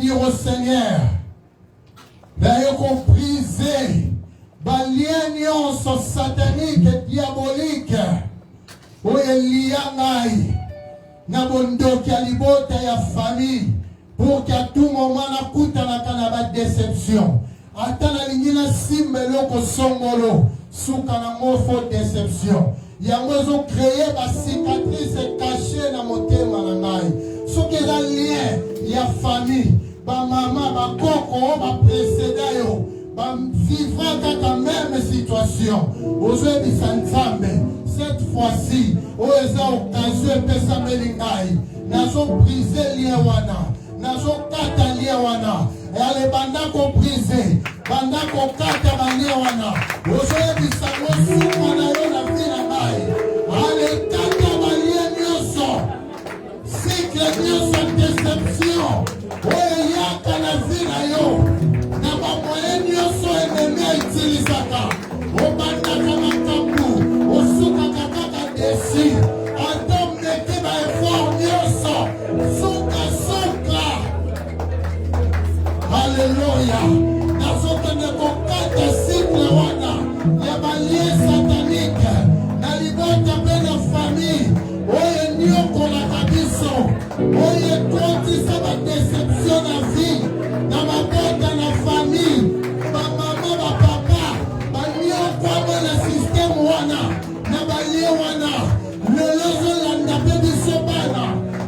bénir au Seigneur. D'ailleurs, qu'on brisé les liens sataniques et diaboliques. Où il y a Nabondo qui a libéré la famille pour qu'à tout moment na kuta na kanaba déception. Ata na lingina simbelo ko songolo suka na mofo déception. Yango ont créé ba cicatrice cachée na motema na ngai. Soki la lien ya famille, ba mama ba koko ba précédent yo, ba vivra kaka même situation. Aujourd'hui Nzambe cette fois-ci, oza occasion pesa melingai. Nazo briser lien wana. Nazo kata lien wana. Et ale banda ko briser, banda ko kata lien wana. Aujourd'hui bisango suka na yo na vie na ngai. Ale kata lien nyonso. Cycle nyonso déception. Oye yaka na vie na yo. Na ba moyen nyonso ennemi utilisaka. Obanda makambu. Osuka kaka desi. Adam neke ba effort nyonso. Suka suka. Alléluia. Nazoka neko kata cycle wana. Ya balie satanique. Na libota pena famille. Oye nyoko la kabiso. Oye kotisa ba déception na vie. Na mabota na famille. Ba mama ba papa. Ba nyoko na système wana. Na balie wana. Lelozo landa pebiso bana.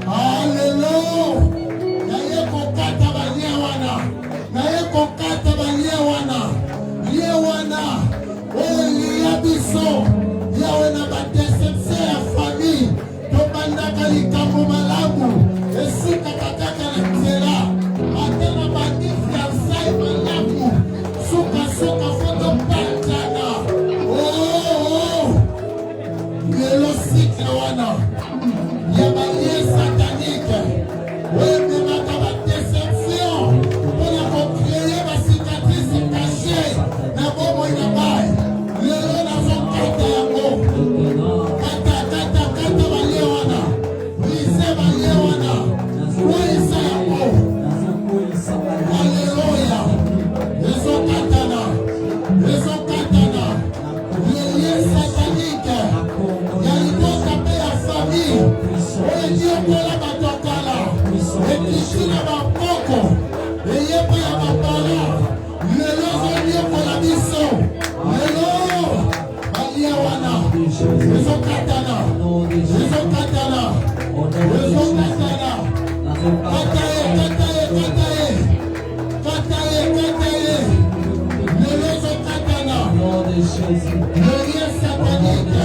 Alléluia. Na ye kokata balie wana. Na ye kokata balie wana. Lie wana. Oye liya biso. Yawe na ba déception ya famille. Tobandaka likambo malamu. Esuka kakaka na nzela. Atena bandi fiancai malamu. Suka suka foto pantana. Oh. Lelo cycle wana. Ya balie satanique. Oye maka ba déception. Pona ko créer ba cicatrice cachée. Na bomo ina bai. Lelo na zo kata yango. Kata balie wana. Brise balie wana. Oisa yango. Alléluia. Lezo katana. Lezo katana. Lié satanique. Ya libota pe ya famille. Oye Dieu kola batokala. Ekishina bakoko. Eye pe ya bapala. Lelo zo Dieu kola biso. Lelo. Balie wana. Lezo katana. Lezo katana. Lezo katana. Kataye, kataye, kataye. Kataye, kataye. Lezo katana. Le lien satanique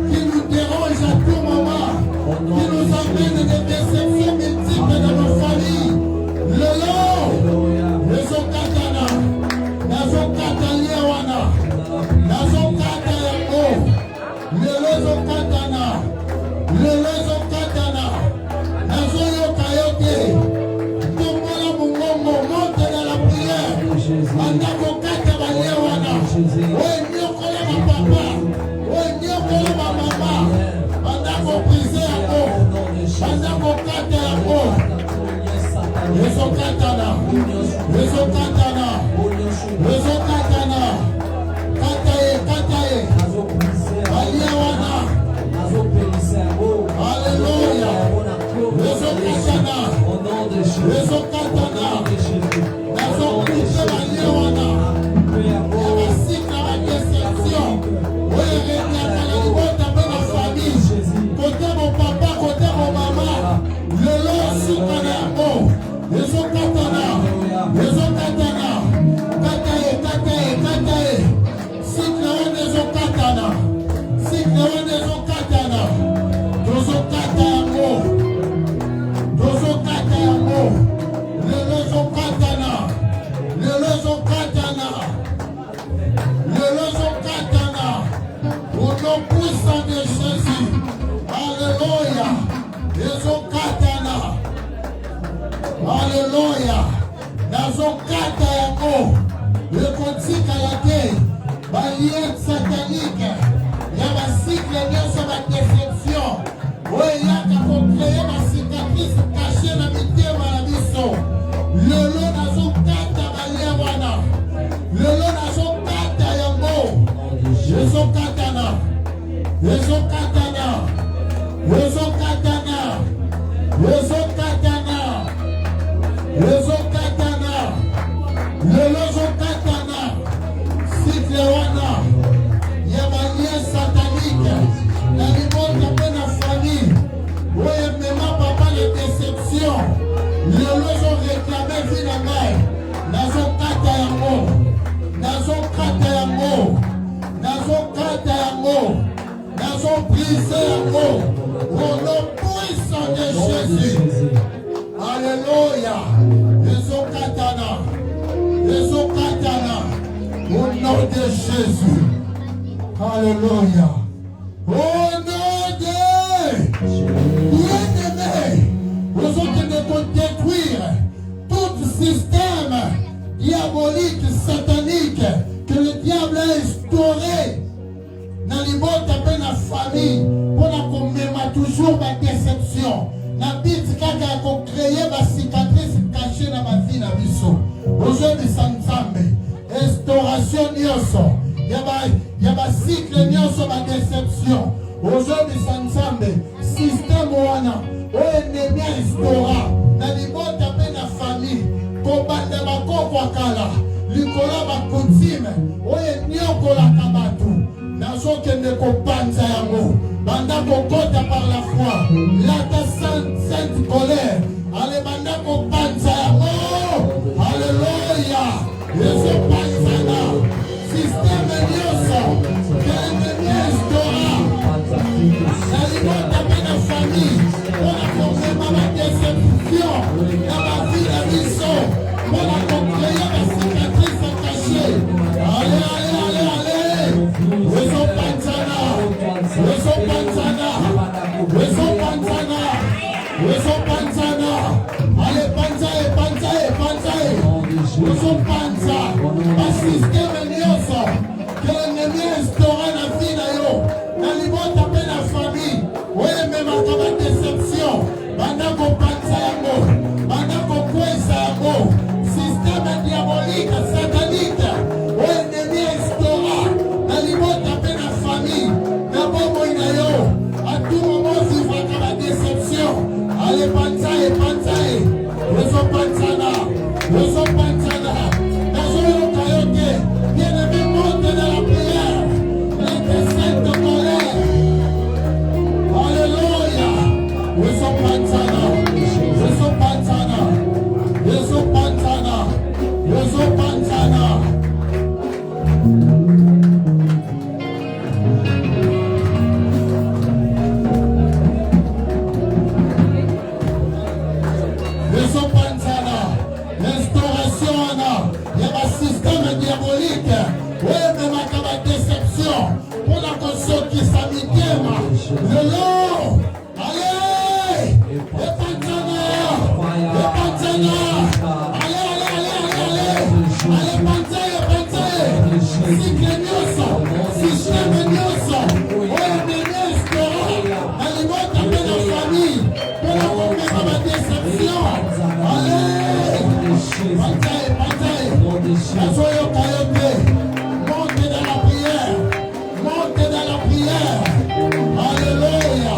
qui nous dérange à tout moment, qui nous emmène des déceptions multiples dans nos familles. Lezo katana. Nazo katalia wana. Nazo kata yango. Lezo katana. Lezo katana. Nazo yoka yoke. Tombola mungongo. Monte dans la prière. Andako kata balie wana. Oye nyokola ma papa. Oye nyokola ma mama. Andako brise yango. Andako kata yango. Lezo katana. Lezo katana. Lezo katana. Kataye, kataye. Balie wana. Alléluia. Lezo katana. Lezo katana. Nazo kuse balie wana. Ya basika ba déception. Oye renyaka na libota pe na famille. Kote mon papa, kote mon mama. Lelo suka na yango. Lezo katana. Lezo katana. Kataye, kataye, kataye. Sikna wana lezo katana. Sikna wana lezo katana. Dozo kata yango. Dozo kata yango. Lelo Alléluia. Au nom de bien-aimé, nous autres devons détruire tout système diabolique, satanique que le diable a instauré dans les bonnes de la famille pour qu'on mette toujours ma déception. La bite qui a créé ma cicatrice cachée dans ma vie, dans biso. Aujourd'hui, ça nous restauration nyoso. Il y a un cycle nyoso ma déception. Aujourd'hui, ça nous système wana. O ennemi instaura. Dans les bonnes de la famille. Combat de ma kala. Likola ma coutume. O ennemi okola kabatu. Nazo kende kopanza yango. Banda kokota par la foi. Lata sainte colère. Ale banda kopanza yango. Alléluia. Yesu panzana. Système nyoso. L'ennemi instaura. L'alimenta de la famille. On a formé ma déception. Dans la vie de Bisso. On a créé ma cicatrice cachée. Allez, allez, allez, allez. Yesu panzana. Yesu panzana. Yesu panzana. Yesu panzana. Allez, panzae, panzae, panzae. Yesu panza. Ma système nyoso. Que l'ennemi instaura la vie de yo. Dans les mots taper la famille. Oui, même à ma déception. Pendant qu'on pense à yango. Pendant qu'on croise à yango. Système diabolique, satanique. Oui, l'ennemi instaura. Dans les mots taper la famille. D'abord, moi, à tout moment, vivre à ma déception. Allez, panzae, panzae. Rezo panzana. Rezo panzana. Dans un locayote. Bien aimé, monte dans la prière. Sainte colère. Alléluia. Yesu panzana. Yesu panzana. Yesu panzana. Yesu panzana. Yesu panzana. Restauration. Il y a un système diabolique. Oui, mais ma déception. Pour la console qui s'amitième. Le long. Allez. Et Pantana. Et Pantana. Allez, allez, allez, allez, allez. Allez, Pantae, Pantae. Cycle nyoso. Système nyoso. Oui, mais restaurant. Allez, moi, taper la famille. Pour la conquête ma déception. Allez. Pantae, Pantae. Nazoyo kayote. Montez dans la prière. Montez dans la prière. Alléluia.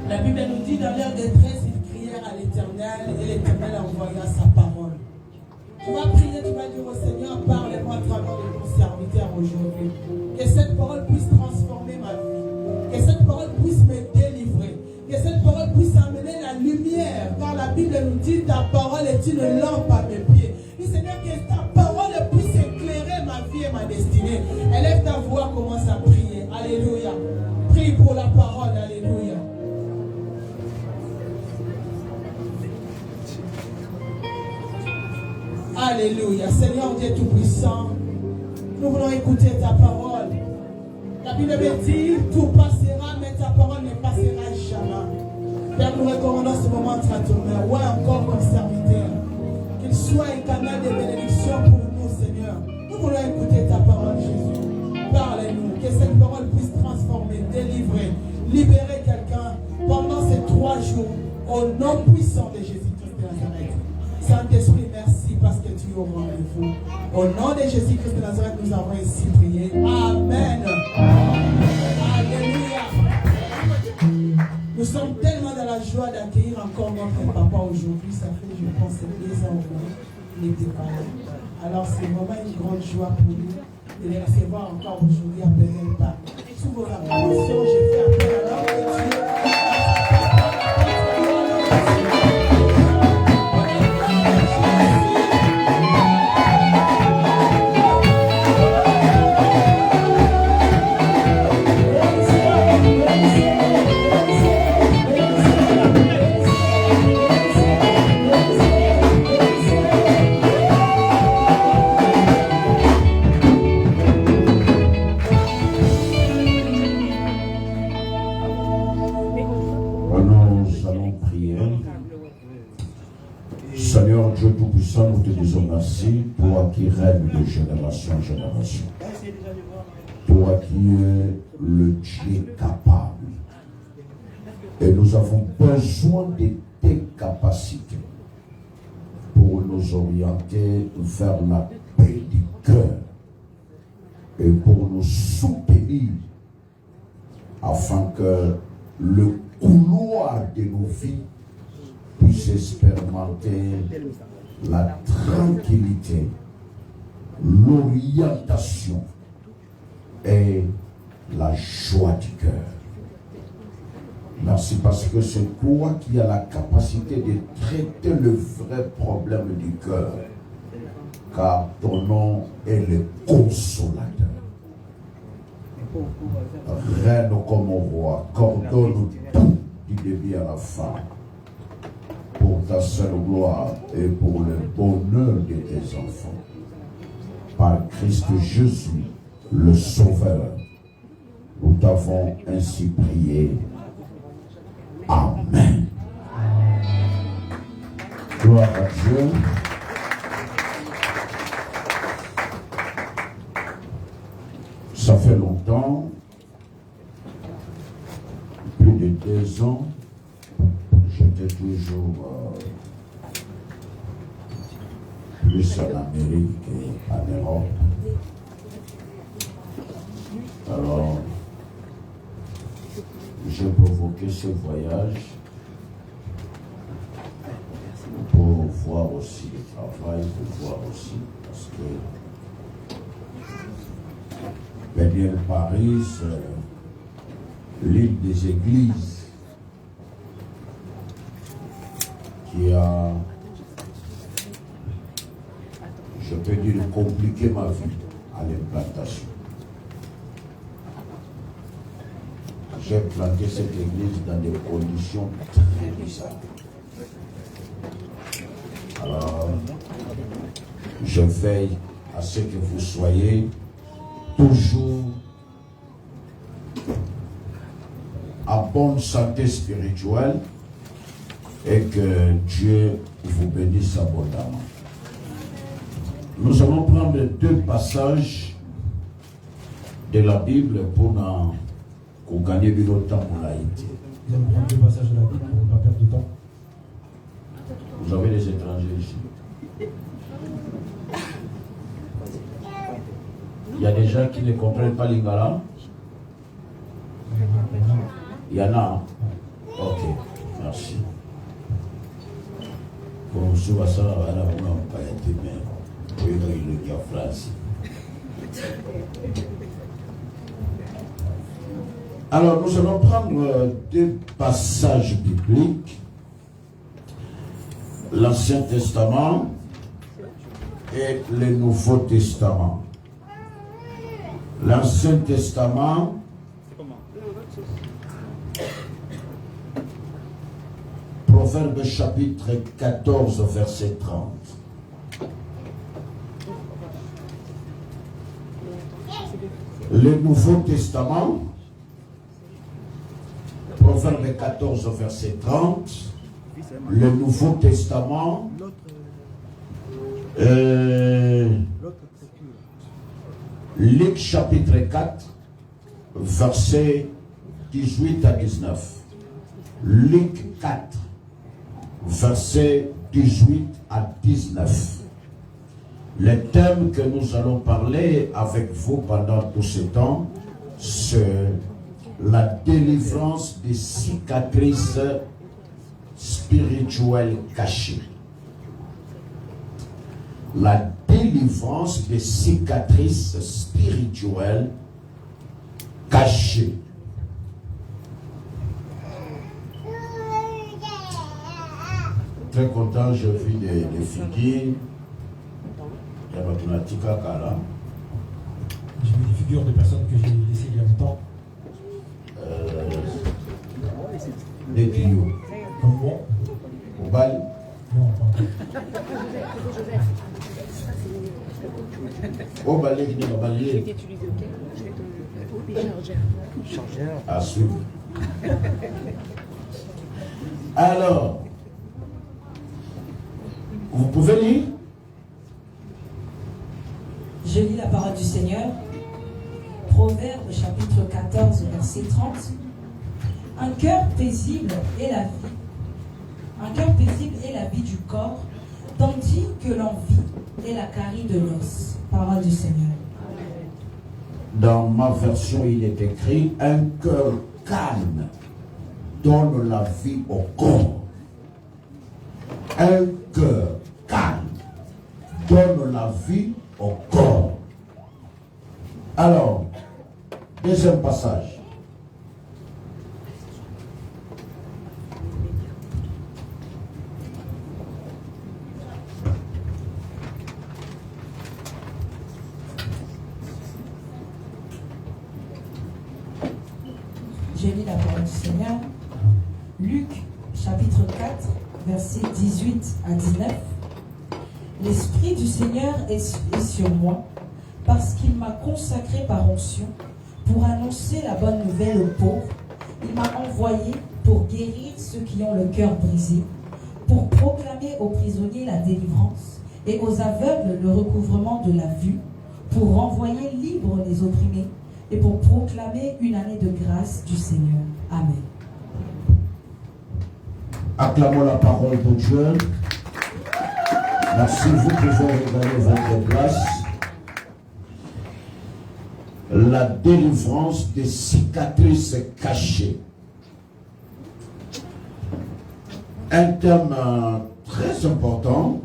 La Bible nous dit dans leur détresse, ils crièrent à l'Éternel et l'Éternel envoya sa parole. Tu vas prier, tu vas dire au Seigneur, parle-moi à travers de ton serviteur aujourd'hui. Que cette parole puisse transformer ma vie. Que cette parole puisse me délivrer. Que cette parole puisse amener la lumière. Car la Bible nous dit, ta parole est une lampe à mes pieds. Dis Seigneur, que ta parole puisse éclairer ma vie et ma destinée. Élève ta voix, commence à prier. Alléluia. Prie pour la parole. Alléluia. Alléluia. Seigneur Dieu Tout-Puissant, nous voulons écouter ta parole. La Bible dit, tout passera, mais ta parole ne passera jamais. Père, nous recommandons ce moment entre ta main. Ouais, encore comme serviteur. Qu'il soit un canal de bénédiction pour nous, Seigneur. Nous voulons écouter ta parole, Jésus. Parle-nous. Que cette parole puisse transformer, délivrer, libérer quelqu'un pendant ces 3 jours. Au nom puissant de Jésus-Christ de Nazareth. Saint-Esprit, merci parce que tu es au rendez-vous. Au nom de Jésus-Christ de Nazareth, nous avons ainsi prié. Amen. Alléluia. Nous sommes tellement dans la joie d'accueillir encore notre papa aujourd'hui. Ça fait, je pense, 2 ans au moins. Il n'était pas là. Alors, c'est vraiment une grande joie pour nous de les recevoir encore aujourd'hui à Pérenpa. Sous vos acclamations, je fais appel à l'homme de Dieu. Seigneur Dieu Tout-Puissant, nous te disons merci, toi qui règnes de génération en génération. Toi qui es le Dieu capable. Et nous avons besoin de tes capacités pour nous orienter vers la paix du cœur et pour nous soutenir afin que le couloir de nos vies puisse expérimenter la tranquillité, l'orientation et la joie du cœur. Merci parce que c'est toi qui as la capacité de traiter le vrai problème du cœur, car ton nom est le consolateur. Règne comme roi, coordonne tout du début à la fin, pour ta seule gloire et pour le bonheur de tes enfants. Par Christ Jésus, le Sauveur, nous t'avons ainsi prié. Amen. Gloire à Dieu. Ça fait longtemps, plus de 2 ans, j'étais toujours plus en Amérique qu'en Europe. Alors, j'ai provoqué ce voyage pour voir aussi le travail, pour voir aussi, parce que Béniel Paris, l'une des églises qui a, je peux dire, compliqué ma vie à l'implantation. J'ai planté cette église dans des conditions très bizarres. Alors, je veille à ce que vous soyez toujours en bonne santé spirituelle et que Dieu vous bénisse abondamment. Nous allons prendre 2 passages de la Bible pour gagner du temps pour l'Haïti. Nous allons prendre 2 passages de la Bible pour ne pas perdre de temps. Vous avez des étrangers ici. Il y a des gens qui ne comprennent pas l'Ingala. Il y en a. Ok, merci. Comme je vois ça, on a pas été bien. Oui, il le dit en France. Alors, nous allons prendre deux passages bibliques, l'Ancien Testament et le Nouveau Testament. L'Ancien Testament, Proverbe chapitre 14, verset 30. Le Nouveau Testament, Proverbe 14, verset 30. Le Nouveau Testament, Luc chapitre 4, verset 18 à 19. Luc 4, verset 18 à 19. Le thème que nous allons parler avec vous pendant tout ce temps, c'est la délivrance des cicatrices spirituelles cachées. La délivrance des cicatrices spirituelles cachées. Très content, je vis des figures. Il y a Matematika Kala. J'ai vu des figures de personnes que j'ai laissées il y a longtemps. Des tuyaux. Comme moi. Au bal. Non, pas. Au balai, il y a un balai. Chargeur. À suivre. Alors, vous pouvez lire? Je lis la parole du Seigneur. Proverbe chapitre 14, verset 30. Un cœur paisible est la vie. Un cœur paisible est la vie du corps, tandis que l'envie est la carie de l'os. Parole du Seigneur. Dans ma version, il est écrit: un cœur calme donne la vie au corps. Un cœur calme donne la vie au corps. Alors, deuxième passage. Je lis la parole du Seigneur. Luc chapitre 4, versets 18 à 19. L'Esprit du Seigneur est sur moi, parce qu'il m'a consacré par onction pour annoncer la bonne nouvelle aux pauvres. Il m'a envoyé pour guérir ceux qui ont le cœur brisé, pour proclamer aux prisonniers la délivrance et aux aveugles le recouvrement de la vue, pour renvoyer libres les opprimés et pour proclamer une année de grâce du Seigneur. Amen. Acclamons la parole de Dieu. Merci, vous pouvez regagner votre place. La délivrance des cicatrices cachées. Un thème très important.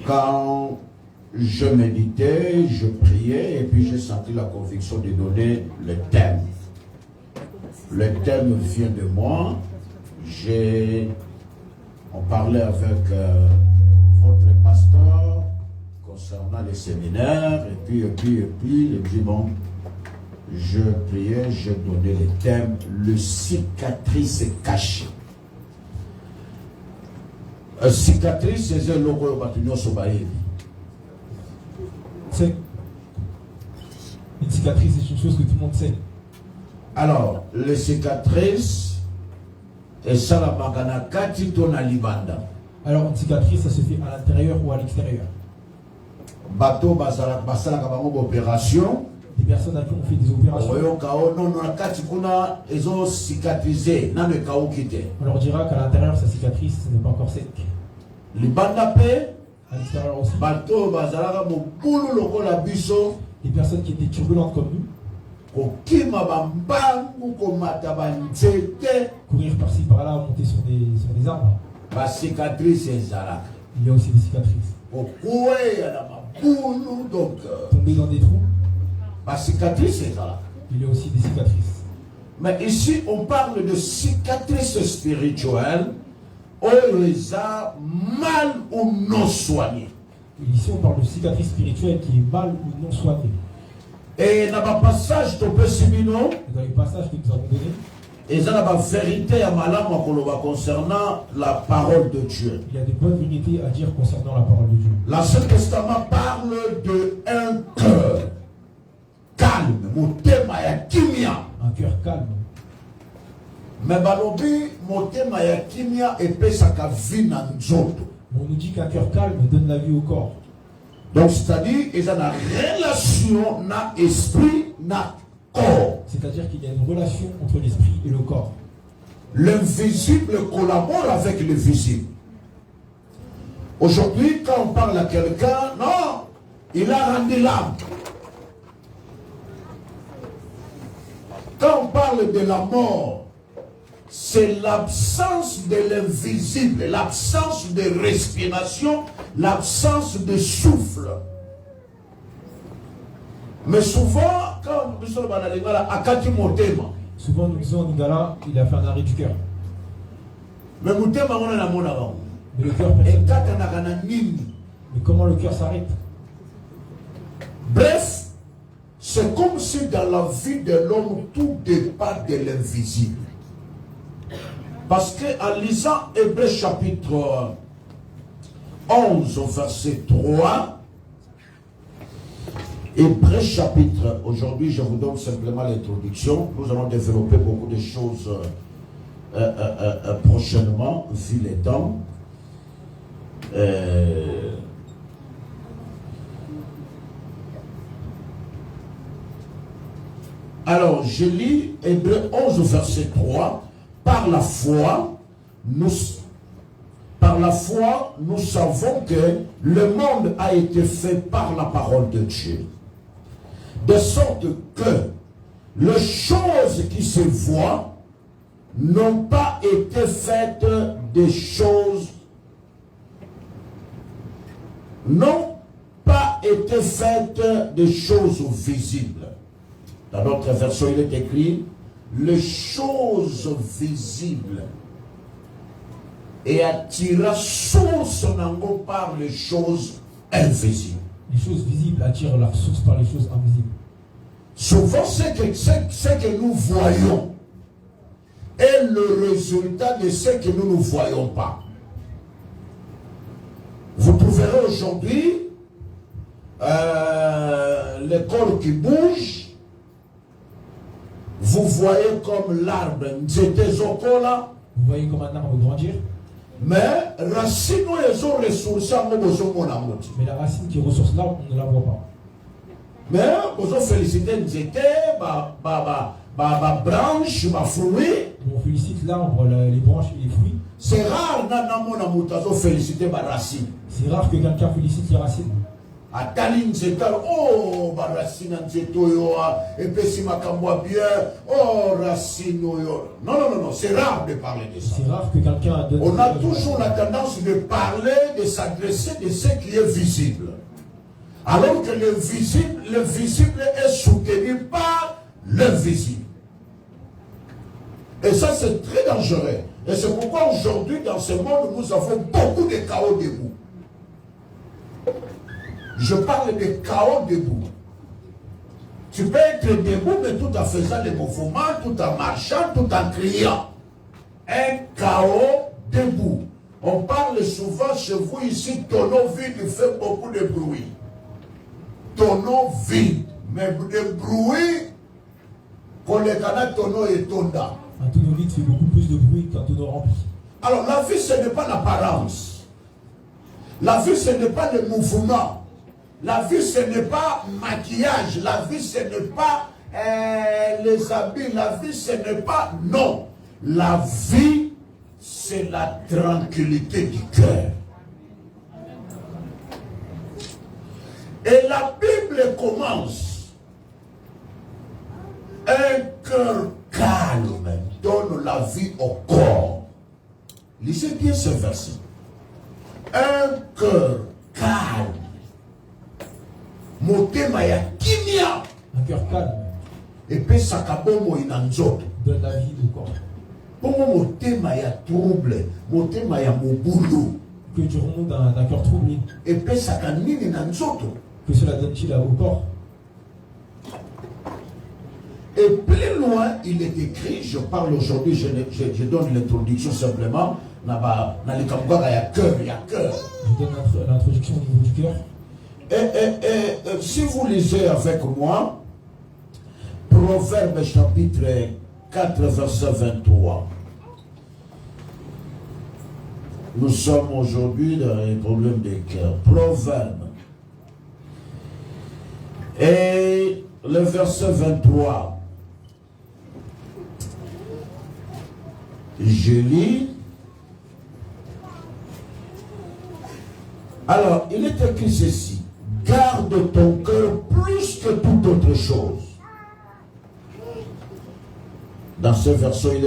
Quand je méditais, je priais et puis j'ai senti la conviction de donner le thème. Le thème vient de moi. On parlait avec votre pasteur concernant les séminaires et puis il dit bon, je priais, je donnais le thème, le cicatrice cachée. Cicatrice, c'est le logo de Sobaï. C'est une cicatrice, c'est une chose que tout le monde sait. Alors, les cicatrices, et ça la magana kati tona libanda. Alors, une cicatrice, ça se fait à l'intérieur ou à l'extérieur. Bateau basala kabango opération. Des personnes à qui on fait des opérations. On leur dira qu'à l'intérieur, sa cicatrice n'est pas encore sec. À l'extérieur aussi. Les personnes qui étaient turbulentes comme nous, courir par-ci par-là, monter sur des arbres. Ma cicatrice est zalak. Il y a aussi des cicatrices. Donc, Tomber dans des trous, ma cicatrice est zalak. il y a aussi des cicatrices. Mais ici, on parle de cicatrices spirituelles, où les a mal ou non soignées. Et ici, on parle de cicatrice spirituelle qui est mal ou non soignée. Et dans le passage, tu peux Et dans les passages que nous avons donnés, et ça, la vérité à Malam concernant la parole de Dieu. il y a des bonnes vérités à dire concernant la parole de Dieu. L'Ancien Testament parle de un cœur calme, motema ya kimia. Un cœur calme. Mais balobi motema ya kimia epesaka vie na nzoto. On nous dit qu'un cœur calme donne la vie au corps. Donc c'est-à-dire ils ont une relation na esprit na corps. C'est-à-dire qu'il y a une relation entre l'esprit et le corps. L'invisible collabore avec le visible. Aujourd'hui, quand on parle à quelqu'un, non, il a rendu l'âme. Quand on parle de la mort, c'est l'absence de l'invisible, l'absence de respiration, l'absence de souffle. Mais souvent, quand nous sommes dans la lingala, akati motema. Souvent, nous disons, Nigala, il a fait un arrêt du cœur. Mais motema on a mon avant. Mais le cœur, Et personne. quand on a gagné nini. Mais comment le cœur s'arrête? Bref, c'est comme si dans la vie de l'homme, tout dépend de l'invisible. Parce qu'en lisant Hébreux chapitre 11, verset 3, Hébreux chapitre, aujourd'hui je vous donne simplement l'introduction, nous allons développer beaucoup de choses prochainement, vu les temps. Alors, je lis Hébreux 11, verset 3. Par la foi, nous savons que le monde a été fait par la parole de Dieu. De sorte que les choses qui se voient n'ont pas été faites des choses, n'ont pas été faites des choses visibles. Dans notre version, il est écrit les choses visibles et attira source nango par les choses invisibles. Les choses visibles attirent leur source par les choses invisibles. Souvent, ce que nous voyons est le résultat de ce que nous ne voyons pas. Vous trouverez aujourd'hui les corps qui bougent. Vous voyez comme l'arbre Nzete Zokola. Vous voyez comme un arbre grandir. Mais racine ils ont ressources à Mais la racine qui ressource l'arbre, on ne la voit pas. mais vous ont félicité Nzete, branche, fruit. On félicite l'arbre, les branches et les fruits. C'est rare de féliciter ma racine. C'est rare que quelqu'un félicite les racines. Atali Nzete, oh, racine Nzete, et puis si ma cambois bien, oh, racine, non, c'est rare de parler de ça. C'est rare que quelqu'un donne. On a toujours la tendance de parler, de s'adresser de ce qui est visible. Alors que le visible est soutenu par l'invisible. Et ça, c'est très dangereux. Et c'est pourquoi aujourd'hui, dans ce monde, nous avons beaucoup de chaos debout. Je parle de chaos debout. Tu peux être debout, mais tout en faisant les mouvements, tout en marchant, tout en criant. Un chaos debout. On parle souvent chez vous ici, tonneau vide fait beaucoup de bruit. Tonneau vide, mais de bruit, qu'on les canards tonneau et tonda. Un tonneau vide fait beaucoup plus de bruit qu'un tonneau rempli. Alors la vie, ce n'est pas l'apparence. La vie, ce n'est pas le mouvement. La vie, ce n'est pas maquillage. La vie, ce n'est pas les habits. La vie, ce n'est pas... Non. La vie, c'est la tranquillité du cœur. Et la Bible commence. Un cœur calme donne la vie au corps. Lisez bien ce verset. Un cœur calme. Motema ya kimia. Un cœur calme Et puis sakabomo inanzoto. donne la vie au corps. Pongo motema ya trouble. Motema ya mobulu. Que tu remontes d'un cœur troublé. Et puis sakanini nanzoto. Que cela donne-t-il au corps? Et plus loin, il est écrit, je parle aujourd'hui, je donne l'introduction simplement, il y a cœur. Je donne l'introduction au niveau du cœur. Et si vous lisez avec moi, Proverbe chapitre 4, verset 23. Nous sommes aujourd'hui dans les problèmes des cœurs. Proverbe. Et le verset 23. Je lis. Alors, il est écrit ceci. Garde ton cœur plus que toute autre chose. Dans cette version, il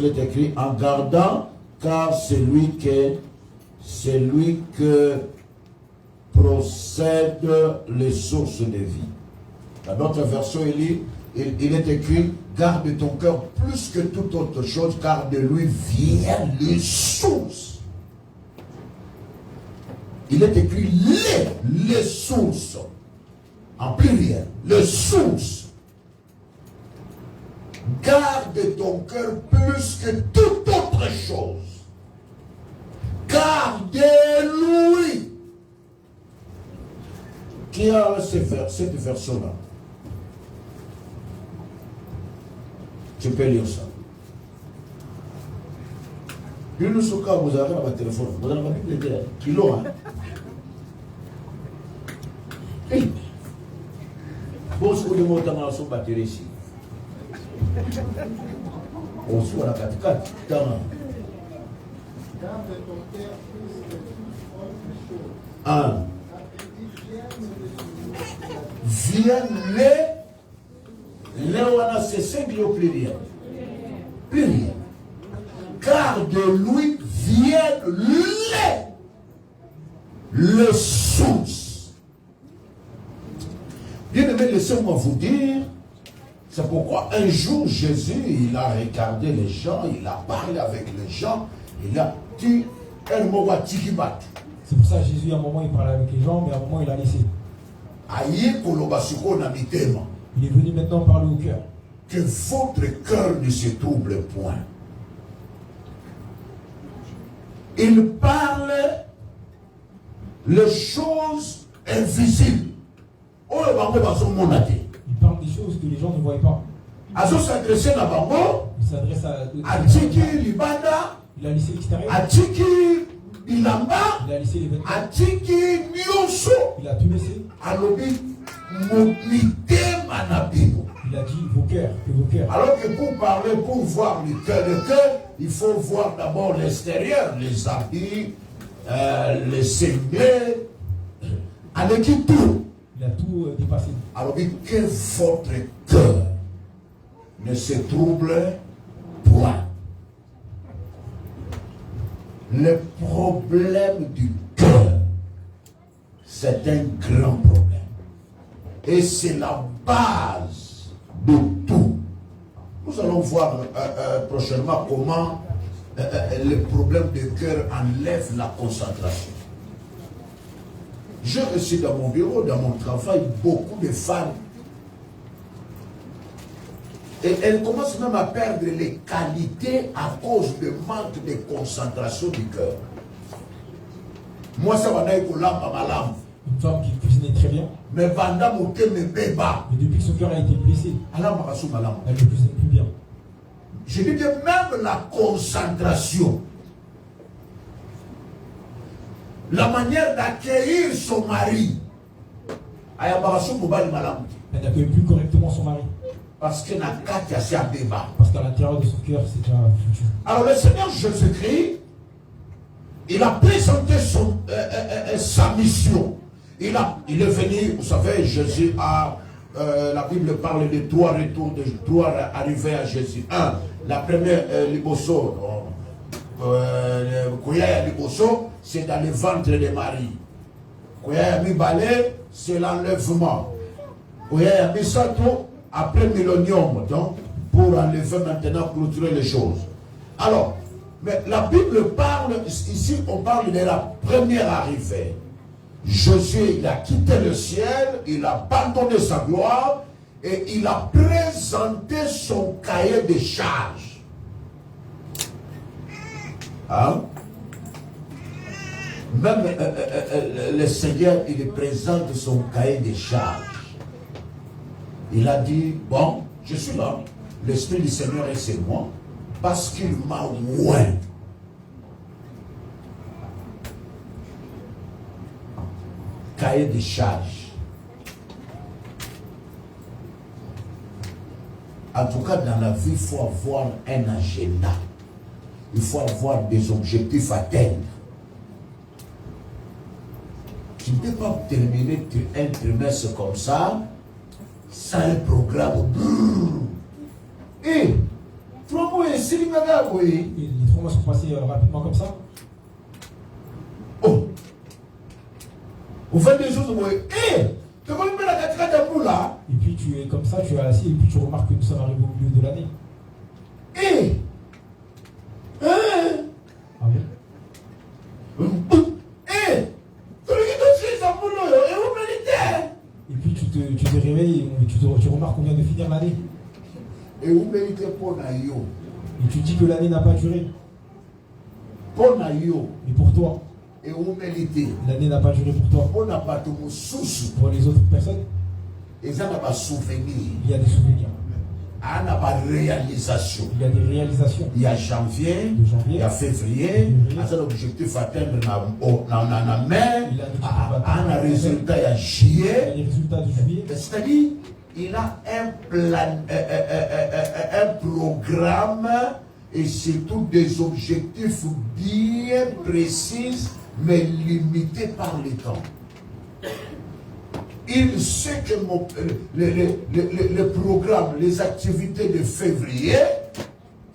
est écrit en gardant, car c'est lui que procède les sources de vie. Dans notre version, il est écrit garde ton cœur plus que toute autre chose, car de lui viennent les sources. Il est écrit les sources, en pluriel, les sources. Garde ton cœur plus que toute autre chose, car de lui. Qui a cette version-là? Tu peux lire ça. Puis nous sommes quand vous avez un téléphone, vous avez un Bible kilo, hein? Bon, ce que nous avons sur batterie ici. On se voit la 4x4. Un. Viennent les wana c'est singulier au pluriel. Pluriel. Car de lui viennent les sources. Bien aimé, laissez-moi vous dire, c'est pourquoi un jour Jésus, il a regardé les gens, il a parlé avec les gens, il a dit, un mot à tikibat. C'est pour ça que Jésus, à un moment, il parlait avec les gens, mais à un moment, il a laissé. Il est venu maintenant parler au cœur. Que votre cœur ne se trouble point. Il parle les choses invisibles. Il parle des choses que les gens ne voient pas. Il s'adresse à Tiki Libanda. Il a laissé l'extérieur. Il a laissé les vêtements. Il a tout laissé. Il a dit vos cœurs, que vos cœurs. Alors que pour parler, pour voir le cœur, il faut voir d'abord l'extérieur, les habits, les semblés, avec tout. Il a tout dépassé. Alors que votre cœur ne se trouble point. Le problème du cœur, c'est un grand problème. Et c'est la base de tout. Nous allons voir prochainement comment le problème du cœur enlève la concentration. J'ai reçu dans mon bureau, dans mon travail, beaucoup de femmes. Et elles commencent même à perdre les qualités à cause du manque de concentration du cœur. Moi, ça va être ma lampe. Une femme qui cuisinait très bien. Mais depuis que son cœur a été blessé, elle ne cuisine plus bien. Je dis que même la concentration, la manière d'accueillir son mari, elle n'accueille plus correctement son mari. Parce qu'à l'intérieur de son cœur, c'est déjà foutu. Alors le Seigneur Jésus-Christ, il a présenté sa mission. Il est venu, vous savez, Jésus a, la Bible parle de trois retours, de trois arrivées à Jésus. Un, La première, Liboso, Koya Liboso, c'est dans le ventre de Marie. Koya Mibale, c'est l'enlèvement. Koya Misato, après Millennium, donc, pour enlever maintenant, clôturer les choses. Alors, mais la Bible parle, ici on parle de la première arrivée. Josué, il a quitté le ciel, il a abandonné sa gloire et il a présenté son cahier de charges. Hein? Même le Seigneur, il présente son cahier de charges. Il a dit, bon, je suis là, l'Esprit du Seigneur est sur moi, parce qu'il m'a oint. Cahier de charges. En tout cas, dans la vie, il faut avoir un agenda. Il faut avoir des objectifs à atteindre. Tu ne peux pas terminer un trimestre comme ça, sans un programme. Et 3 mois, c'est les 3 mois sont passés rapidement comme ça. Oh! Au 22 jours, tu vois la catégorie de là. Et puis tu es comme ça, tu es assis, et puis tu remarques que nous sommes arrivés au milieu de l'année. Ah bon? Et puis tu te réveilles et tu remarques qu'on vient de finir l'année. Et vous méritez pour Nayo. Et tu dis que l'année n'a pas duré. Pour Nayo. Et pour toi, et vous méritez. L'année n'a pas duré pour toi. On n'a pas de sous. Pour les autres personnes, et ça n'a pas souvenir. Il y a des souvenirs. Ah, n'a pas de réalisation. Il y a des réalisations. Il y a janvier, il y a février. C'est l'objectif atteindre dans la main. Un résultat, il y a juillet. Il y a les résultats de juillet. C'est-à-dire, il a un plan, un programme et surtout des objectifs bien précis, mais limités par le temps. Il sait que le programme, les activités de février,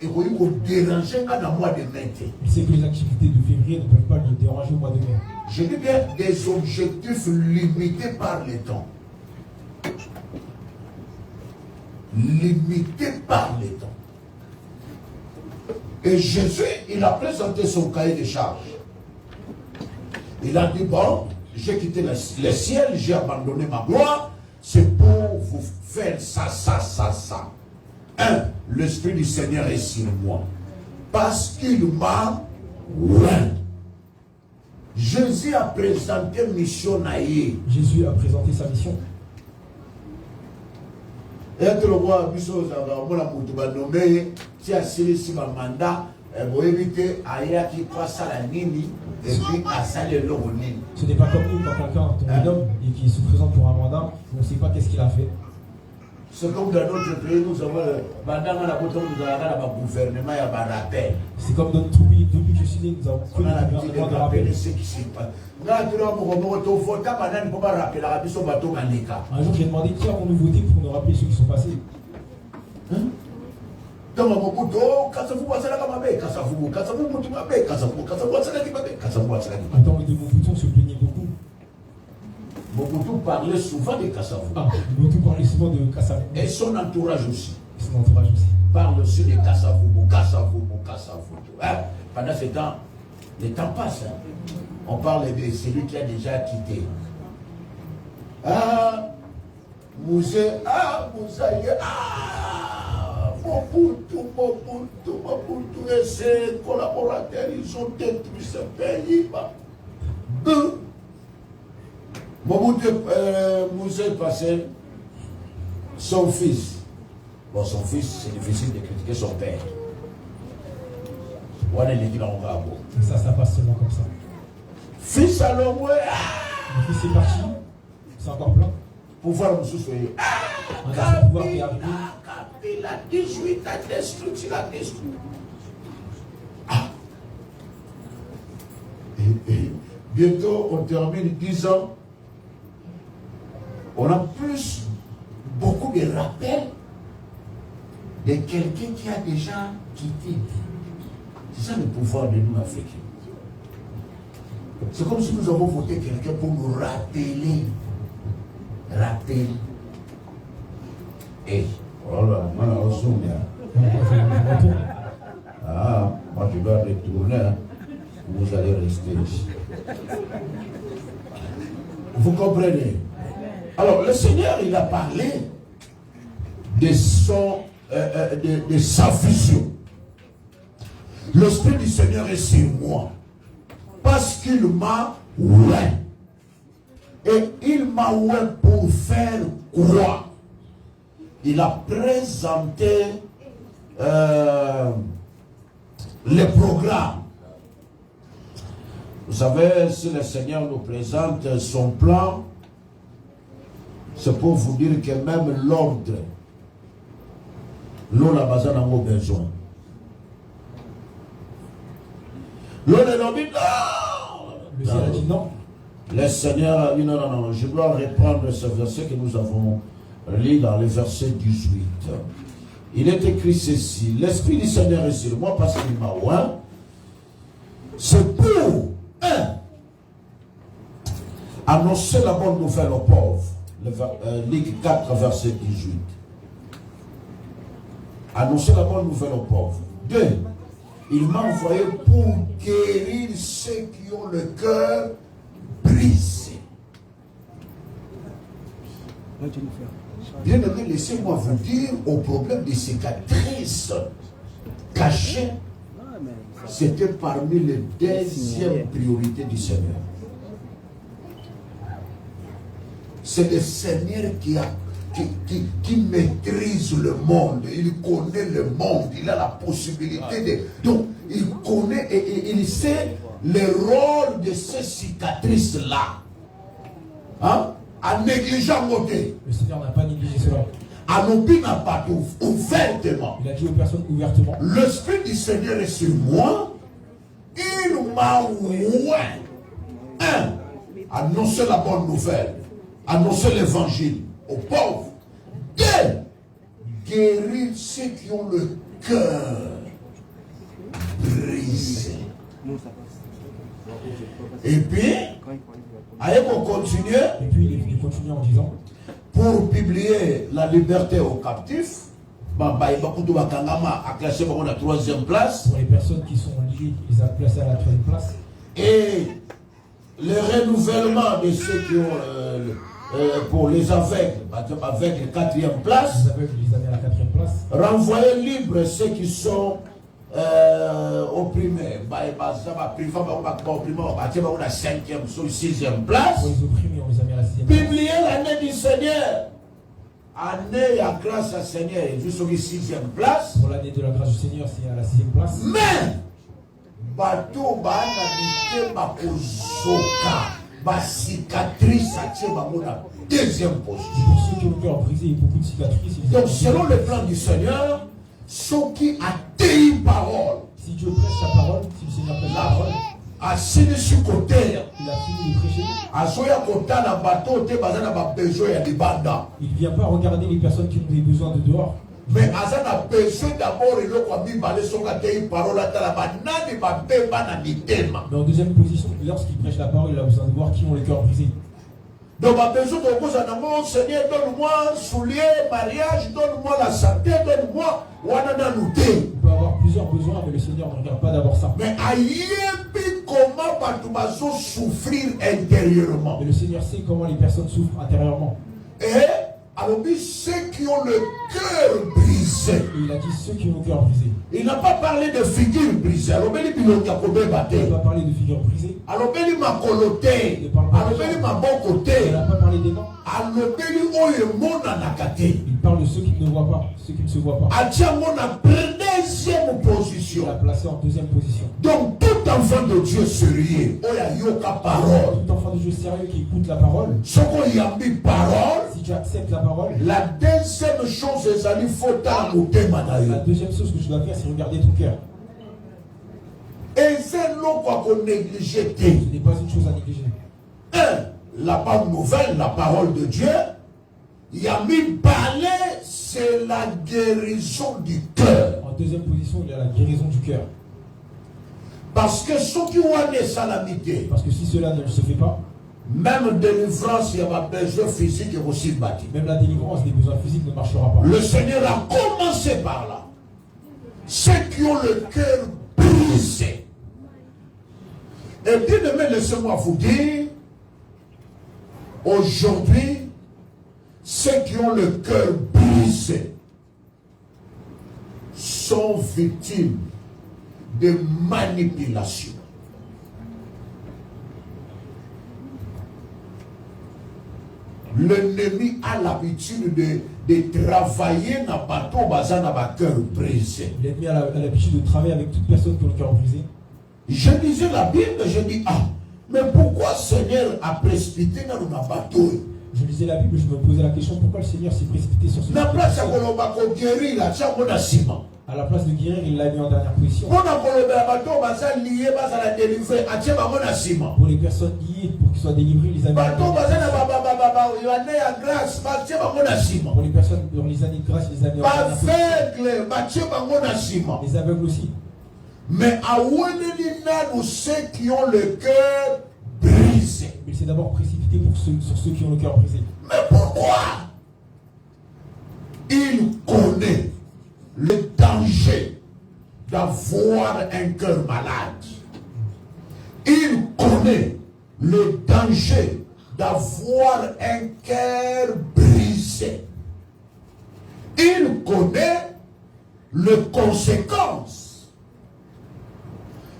vont déranger dans le mois de mai. Il sait que les activités de février ne peuvent pas le déranger au mois de mai. Je dis bien des objectifs limités par le temps. Limités par le temps. Et Jésus, il a présenté son cahier de charges. Il a dit, bon, j'ai quitté le ciel, j'ai abandonné ma gloire, c'est pour vous faire ça. 1. L'Esprit du Seigneur est sur moi. Parce qu'il m'a oint. Jésus a présenté mission naïe. Jésus a présenté sa mission. Et tu le vois, Bissot, on a nommé, si à si ma mandat, vous évitez à qui passe à la nini, et puis à saler le nini. Ce n'est pas comme nous quand quelqu'un tombe d'homme et qui se présente pour un mandat, on ne sait pas qu'est-ce qu'il a fait. C'est comme dans notre pays, nous avons gouvernement, il y a un rappel. C'est comme dans notre pays, depuis que je suis né, nous avons on a l'habitude de rappeler ce qui s'est passé. Un jour, j'ai demandé qui a nous voté pour nous rappeler ceux qui sont passés. Attends, nous de Mobutu, on se plaignait beaucoup. Mobutu parlait souvent de Kassavou. Mobutu parlait souvent de Kassavou. Et son entourage aussi. Son entourage aussi. Parle aussi de Kassavou. Hein? Pendant ce temps, le temps passe. Hein? On parle de celui qui a déjà quitté. Moussaïe, Mobutu et ses collaborateurs, ils ont détruit ce pays. Mobutu, Moussaïe passait son fils. Bon, son fils, c'est difficile de critiquer son père. Et ça passe seulement comme ça. Fils alors, le fils est parti, c'est encore plein. Pouvoir nous souffrir. On a ce pouvoir qui est arrivé. Il a 18 à destruire, il a détruit. Et bientôt, on termine 10 ans. On a beaucoup de rappels de quelqu'un qui a déjà quitté. C'est ça le pouvoir de nous Africains. C'est comme si nous avons voté quelqu'un pour nous rappeler. Et voilà, moi je dois retourner, hein. Vous allez rester ici. Vous comprenez? Alors le Seigneur, il a parlé de sa vision. L'Esprit du Seigneur est sur moi parce qu'il m'a oint. Et il m'a oint pour faire quoi? Il a présenté les programmes. Vous savez, si le Seigneur nous présente son plan, c'est pour vous dire que même l'ordre, l'on a besoin. L'on a dit non. Le Seigneur a dit non. Le Seigneur a dit non. Je dois reprendre ce verset que nous avons lu dans le verset 18. Il est écrit ceci: l'Esprit du Seigneur est sur moi parce qu'il m'a oint. C'est pour annoncer la bonne nouvelle aux pauvres. Luc 4, verset 18. Annoncer la bonne nouvelle aux pauvres. 2. Il m'a envoyé pour guérir ceux qui ont le cœur brisé. Bien aimé, laissez-moi vous dire, au problème des cicatrices cachées, c'était parmi les deuxièmes priorités du Seigneur. C'est le Seigneur qui maîtrise le monde. Il connaît le monde. Il a la possibilité de... Donc, il connaît et il sait le rôle de ces cicatrices-là. Hein? En négligeant côté. Le Seigneur n'a pas négligé cela. Anopi n'a pas tout ouvertement. Il a dit aux personnes ouvertement. L'Esprit du Seigneur est sur moi. Il m'a oint. Annoncer la bonne nouvelle. Annoncer l'évangile aux pauvres. 2. Guérir ceux qui ont le cœur brisé. Et puis, allez pour continuer. Et puis il continue en disant, pour publier la liberté aux captifs, on a 3e place. Pour les personnes qui sont liées, ils ont placé à la 3e place. Et le renouvellement de ceux qui ont pour les aveugles, avec la 4e place. Les aveugles, ils avaient la 4e place. Renvoyer libre ceux qui sont opprimés. On a 5e, 6e place. Pour les opprimés, on les a mis à la 6e place. Publier l'année du Seigneur. Année à grâce à Seigneur, jusqu'à la 6e place. Pour l'année de la grâce du Seigneur, c'est à la 6e place. Mais, bateau, banalité, bakozoka, ba cicatrice, la 2e position. Pour ceux qui ont le cœur brisé et beaucoup de cicatrices. Donc, selon le plan du Seigneur, ceux qui ont une parole. Si Dieu prêche sa parole, si le Seigneur prêche sa parole, a signé sur côté. Il a fini de prêcher. Il ne vient pas regarder les personnes qui ont des besoins de dehors. Mais Azan a besoin d'abord de Mais en deuxième position, lorsqu'il prêche la parole, il a besoin de voir qui ont le cœur brisé. Donc, ma besoin de Seigneur, donne-moi soulier, mariage, donne-moi la santé, donne-moi Wanana Nouté. On peut avoir plusieurs besoins, mais le Seigneur ne regarde pas d'abord ça. Mais comment Batoubazo souffrir intérieurement. Mais le Seigneur sait comment les personnes souffrent intérieurement. Et alors, ceux qui ont le cœur brisé. Et il a dit ceux qui ont le cœur brisé. Il n'a pas parlé de figure brisée. Alors, il n'a pas parlé de figure brisée. Alors, il m'a coloté. Il n'a pas parlé des mains. Il parle de ceux qui ne voient pas, ceux qui ne se voient pas. Deuxième position. Il a placé en 2e position. Donc, tout enfant de Dieu sérieux, parole. Tout enfant de Dieu sérieux qui écoute la parole. Si tu acceptes la parole, la deuxième chose, c'est qu'il faut la deuxième chose que je dois faire, c'est regarder ton cœur. Et c'est l'eau qu'on néglige. Ce n'est pas une chose à négliger. La bonne nouvelle, la parole de Dieu, il y a mis parler c'est la guérison du cœur. En deuxième position, il y a la guérison du cœur. Parce que ceux qui ont des salamités, Parce que si cela ne se fait pas, même délivrance, il y a besoin physique et aussi bâti. même la délivrance des besoins physiques ne marchera pas. Le Seigneur a commencé par là. Ceux qui ont le cœur brisé. Et bien aimé, laissez-moi vous dire, aujourd'hui, ceux qui ont le cœur brisé sont victimes de manipulation. L'ennemi a l'habitude de travailler dans le bateau basé dans le cœur brisé. L'ennemi a l'habitude de travailler avec toute personne qui a le cœur brisé. Je lisais la Bible et je dis, ah, mais pourquoi le Seigneur a précipité dans le bateau? Je lisais la Bible et je me posais la question pourquoi le Seigneur s'est précipité sur ce bateau. À la place de guérir, il l'a mis en dernière position. Pour les personnes liées, pour qu'ils soient délivrés, les amis. Pour les personnes dont les années de grâce, les années les aveugles aussi. Mais à ceux qui ont le cœur brisé. Il s'est d'abord précipité sur ceux qui ont le cœur brisé. Mais pourquoi? Il connaît le danger d'avoir un cœur malade. Il connaît le danger d'avoir un cœur brisé. Il connaît les conséquences.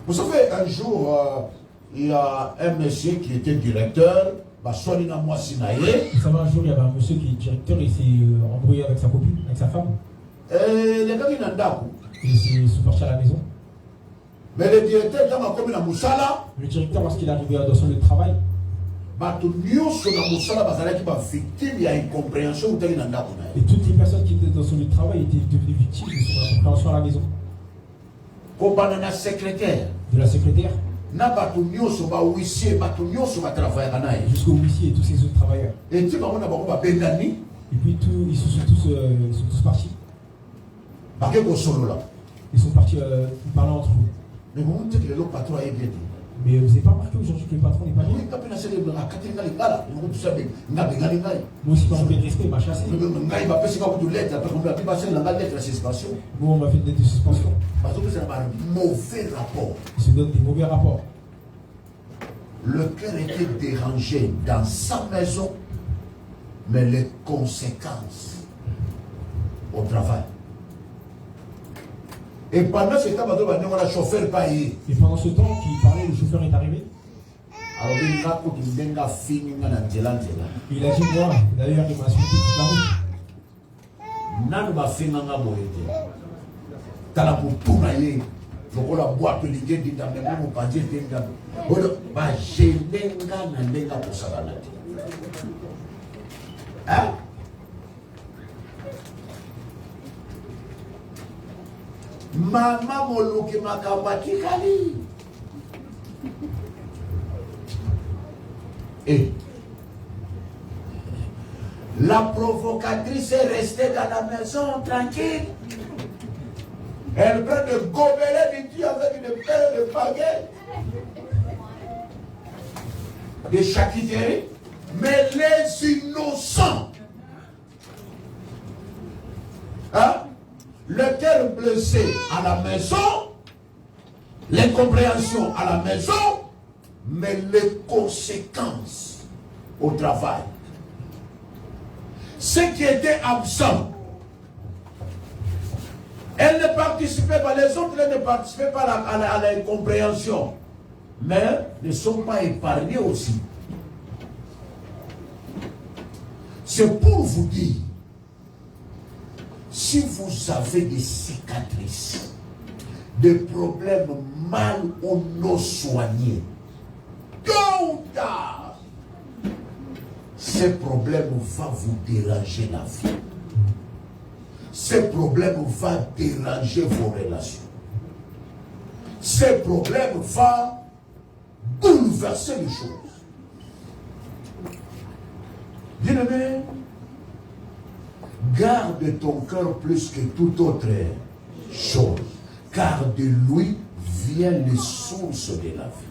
Vous savez, un jour, il y a un monsieur qui était directeur. Vous savez, un jour, il y avait un monsieur qui est directeur et il s'est embrouillé avec sa copine, avec sa femme. Les gars, ils ils sont partis à la maison. Mais le directeur, le directeur, lorsqu'il est arrivé dans son lieu de travail, et toutes les personnes qui étaient dans son lieu de travail étaient devenues victimes de son incompréhension à la maison. De la secrétaire. Jusqu'au huissier et tous ces autres travailleurs. Et puis ils sont tous partis. Ils sont partis parler entre eux. Mais vous n'avez pas remarqué aujourd'hui que le patron n'est pas là? Moi aussi, par de respect, il m'a chassé. Moi, on m'a fait une lettre de suspension. Il se donne des mauvais rapports. Le cœur était dérangé dans sa maison, mais les conséquences au travail. Et pendant ce temps, le chauffeur payé. Et pendant ce temps qu'il parlait, le chauffeur est arrivé. Il a dit moi, d'ailleurs, il m'a suivi toute la route. Hein? Mama moluki makabati kali. Et la provocatrice est restée dans la maison tranquille. Elle prend de gobelets du Dieu avec une paire de baguettes, de charcuterie. Mais les innocents, hein? Le cœur blessé à la maison, les compréhensions à la maison, mais les conséquences au travail. Ceux qui étaient absents, elles ne participaient pas, les autres ne participaient pas à la compréhension, mais ne sont pas épargnés aussi. C'est pour vous dire, si vous avez des cicatrices, des problèmes mal ou non soignés, tôt ou tard, ces problèmes vont vous déranger la vie. Ces problèmes vont déranger vos relations. Ces problèmes vont bouleverser les choses. Bien-aimé, garde ton cœur plus que toute autre chose, car de lui vient les sources de la vie.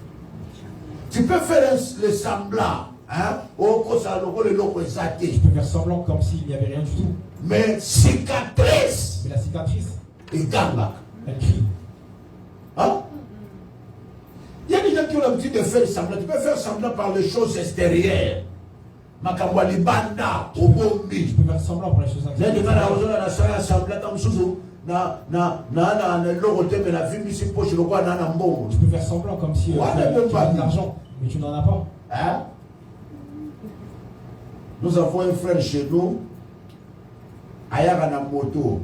Tu peux faire le semblant, hein? Tu peux faire semblant comme s'il n'y avait rien du tout. Mais cicatrice, Mais la cicatrice, et ganga. elle crie. Hein? Il y a des gens qui ont l'habitude de faire semblant. Tu peux faire semblant par les choses extérieures. Makambwali banda, Tu obombi. peux faire semblant pour les choses Là, des gens intérieures. à semblant comme sous. Na l'orote, mais la vie, c'est poche, le roi, na mbongo. Tu peux faire semblant comme si tu Ouais, as même pas. de l'argent, mais tu n'en as pas. Hein? Nous avons un frère chez nous, Ayara na moto,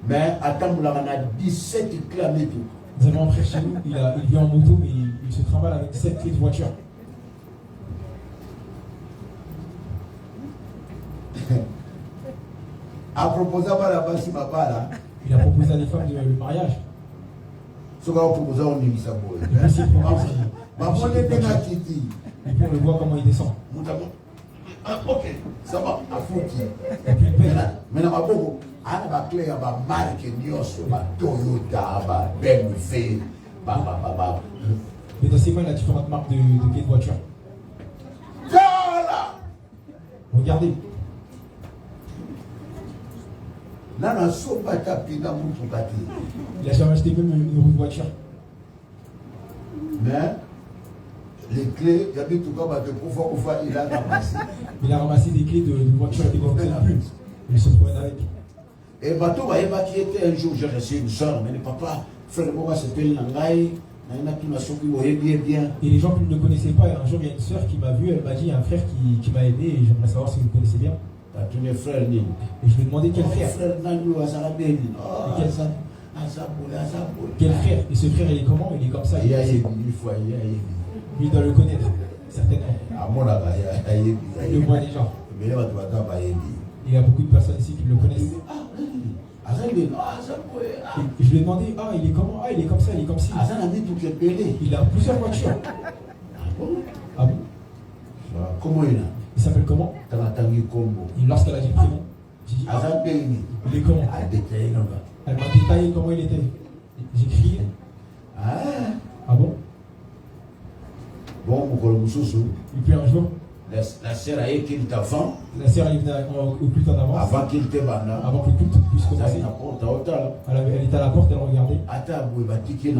mais attends, on a 17 clés à mettre. Nous avons un frère chez nous, il vient en moto, mais il se trimballe avec 7 clés de voiture. A proposé à la base, ma là. Il a proposé à des femmes le mariage. Ce qu'on a proposé, on est mis à boire. Et puis c'est pour ça. Ma monnaie est un titi. Et puis on le voit comment il descend. Ok, ça va, à foutre. Et puis il paye. Maintenant, ma bobo, à la clé, à ma marque, Nios, ma Toyota, ma BMW, Mais dans ses mains, il a différentes marques de clés de voiture. Voilà! Regardez. Nana soba tapina mutukati. Il a jamais acheté même une roue de voiture. Mais les clés, il y a des tout comme de pouvoir il a ramassé. Il a ramassé des clés de voiture qui ne plus. Il se promène avec. Et bateau va qui était un jour, j'ai reçu une soeur, mais le papa, frère moi s'appelle Nangaï, bien. Et les gens qui ne le connaissaient pas, un jour il y a une soeur qui m'a vu, elle m'a dit il y a un frère qui m'a aidé et j'aimerais savoir si vous le connaissez bien. Tous les frères ni. Et je lui ai demandé quel frère. Quel frère? Et ce frère il est comment? Il est comme ça. Il y a Lui il doit le connaître, certainement. Il le voit déjà. Il y a beaucoup de personnes ici qui le connaissent. Et je lui ai demandé, ah il est comment? Ah il est comme ça, il est comme ci. Il a plusieurs voitures. Ah bon? Comment il a? Il s'appelle comment? Et lorsqu'elle a dit le prénom, j'ai dit, ah, il est comment? Elle m'a détaillé comment il était. J'ai crié. Ah bon? Bon, Et puis un jour, la sœur a été avant. la sœur est venue au culte en avance. Avant qu'il te banda. Avant que le culte puisse commencer. Elle était à la porte, elle regardait. Et puis elle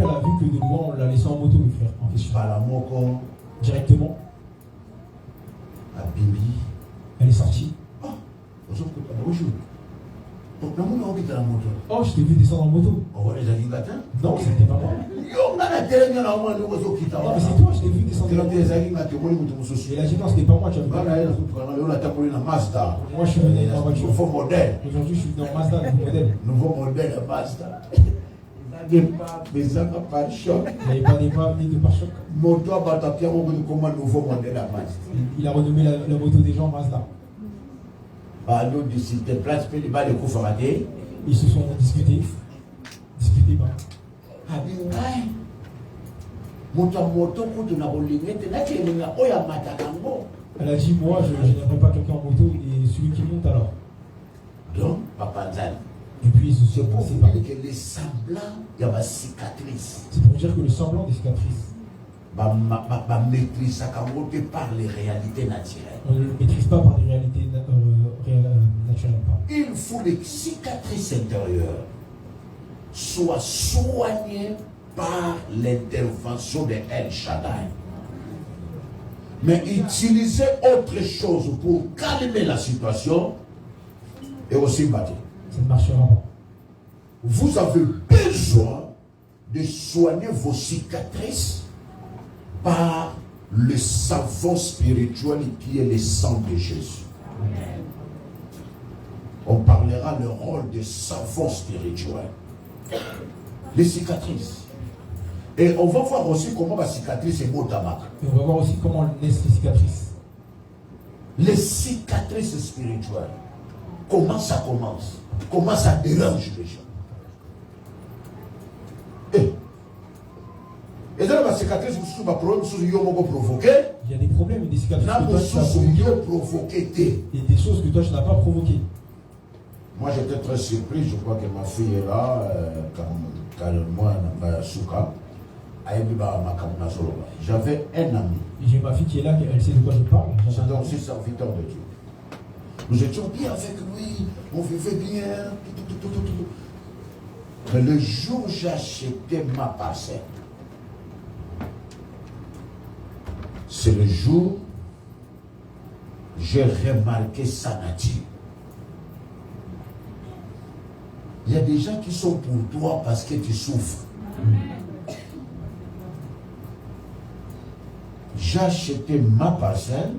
a vu que de loin on l'a laissé en moto, le frère, en question. Directement, elle est sortie. Oh, je t'ai vu descendre en moto. Non, c'était pas moi. Non, mais c'est toi, je t'ai vu descendre en moto. Et là, j'ai dit non, c'était pas moi, tu as vu. Moi, je suis venu avec ma voiture. Aujourd'hui, je suis venu en Mazda, nouveau modèle. Mazda. Il n'y avait pas des pas ni de pare-choc. Il a renommé la moto des gens Mazda. Ils se sont disputés. Elle a dit, moi, je n'aimerais pas quelqu'un en moto et celui qui monte alors. Donc, Papa Nzal. Et puis, ils se sont séparés. Que les semblants, il y a ma cicatrice. C'est pour dire que le semblant des cicatrices, Maîtrise par les réalités naturelles. on ne le maîtrise pas par des réalités naturelles. Il faut que les cicatrices intérieures soient soignées par l'intervention de El Shaddai. Mais utiliser autre chose pour calmer la situation est aussi battu. Ça ne marchera pas. Vous avez besoin de soigner vos cicatrices par le savon spirituel qui est le sang de Jésus. On parlera le rôle de savon spirituel. Les cicatrices. Et on va voir aussi comment la cicatrice est beau tabac. Et on va voir aussi comment naissent les cicatrices. Les cicatrices spirituelles. Comment ça commence? Comment ça dérange les gens? Et dans la cicatrice, vous avez un problème, vous avez provoqué. Il y a des problèmes et des cicatrices que toi tu as provoquées. Et des choses que toi tu n'as pas provoquées. Moi j'étais très surpris, je crois que ma fille est là, quand moi, j'avais un ami. J'ai ma fille qui est là, elle sait de quoi je parle. C'est donc aussi serviteur de Dieu. Nous étions bien avec lui, on vivait bien. Mais le jour où j'ai acheté ma parcelle, c'est le jour où j'ai remarqué sa nature. Il y a des gens qui sont pour toi parce que tu souffres. J'ai acheté ma parcelle,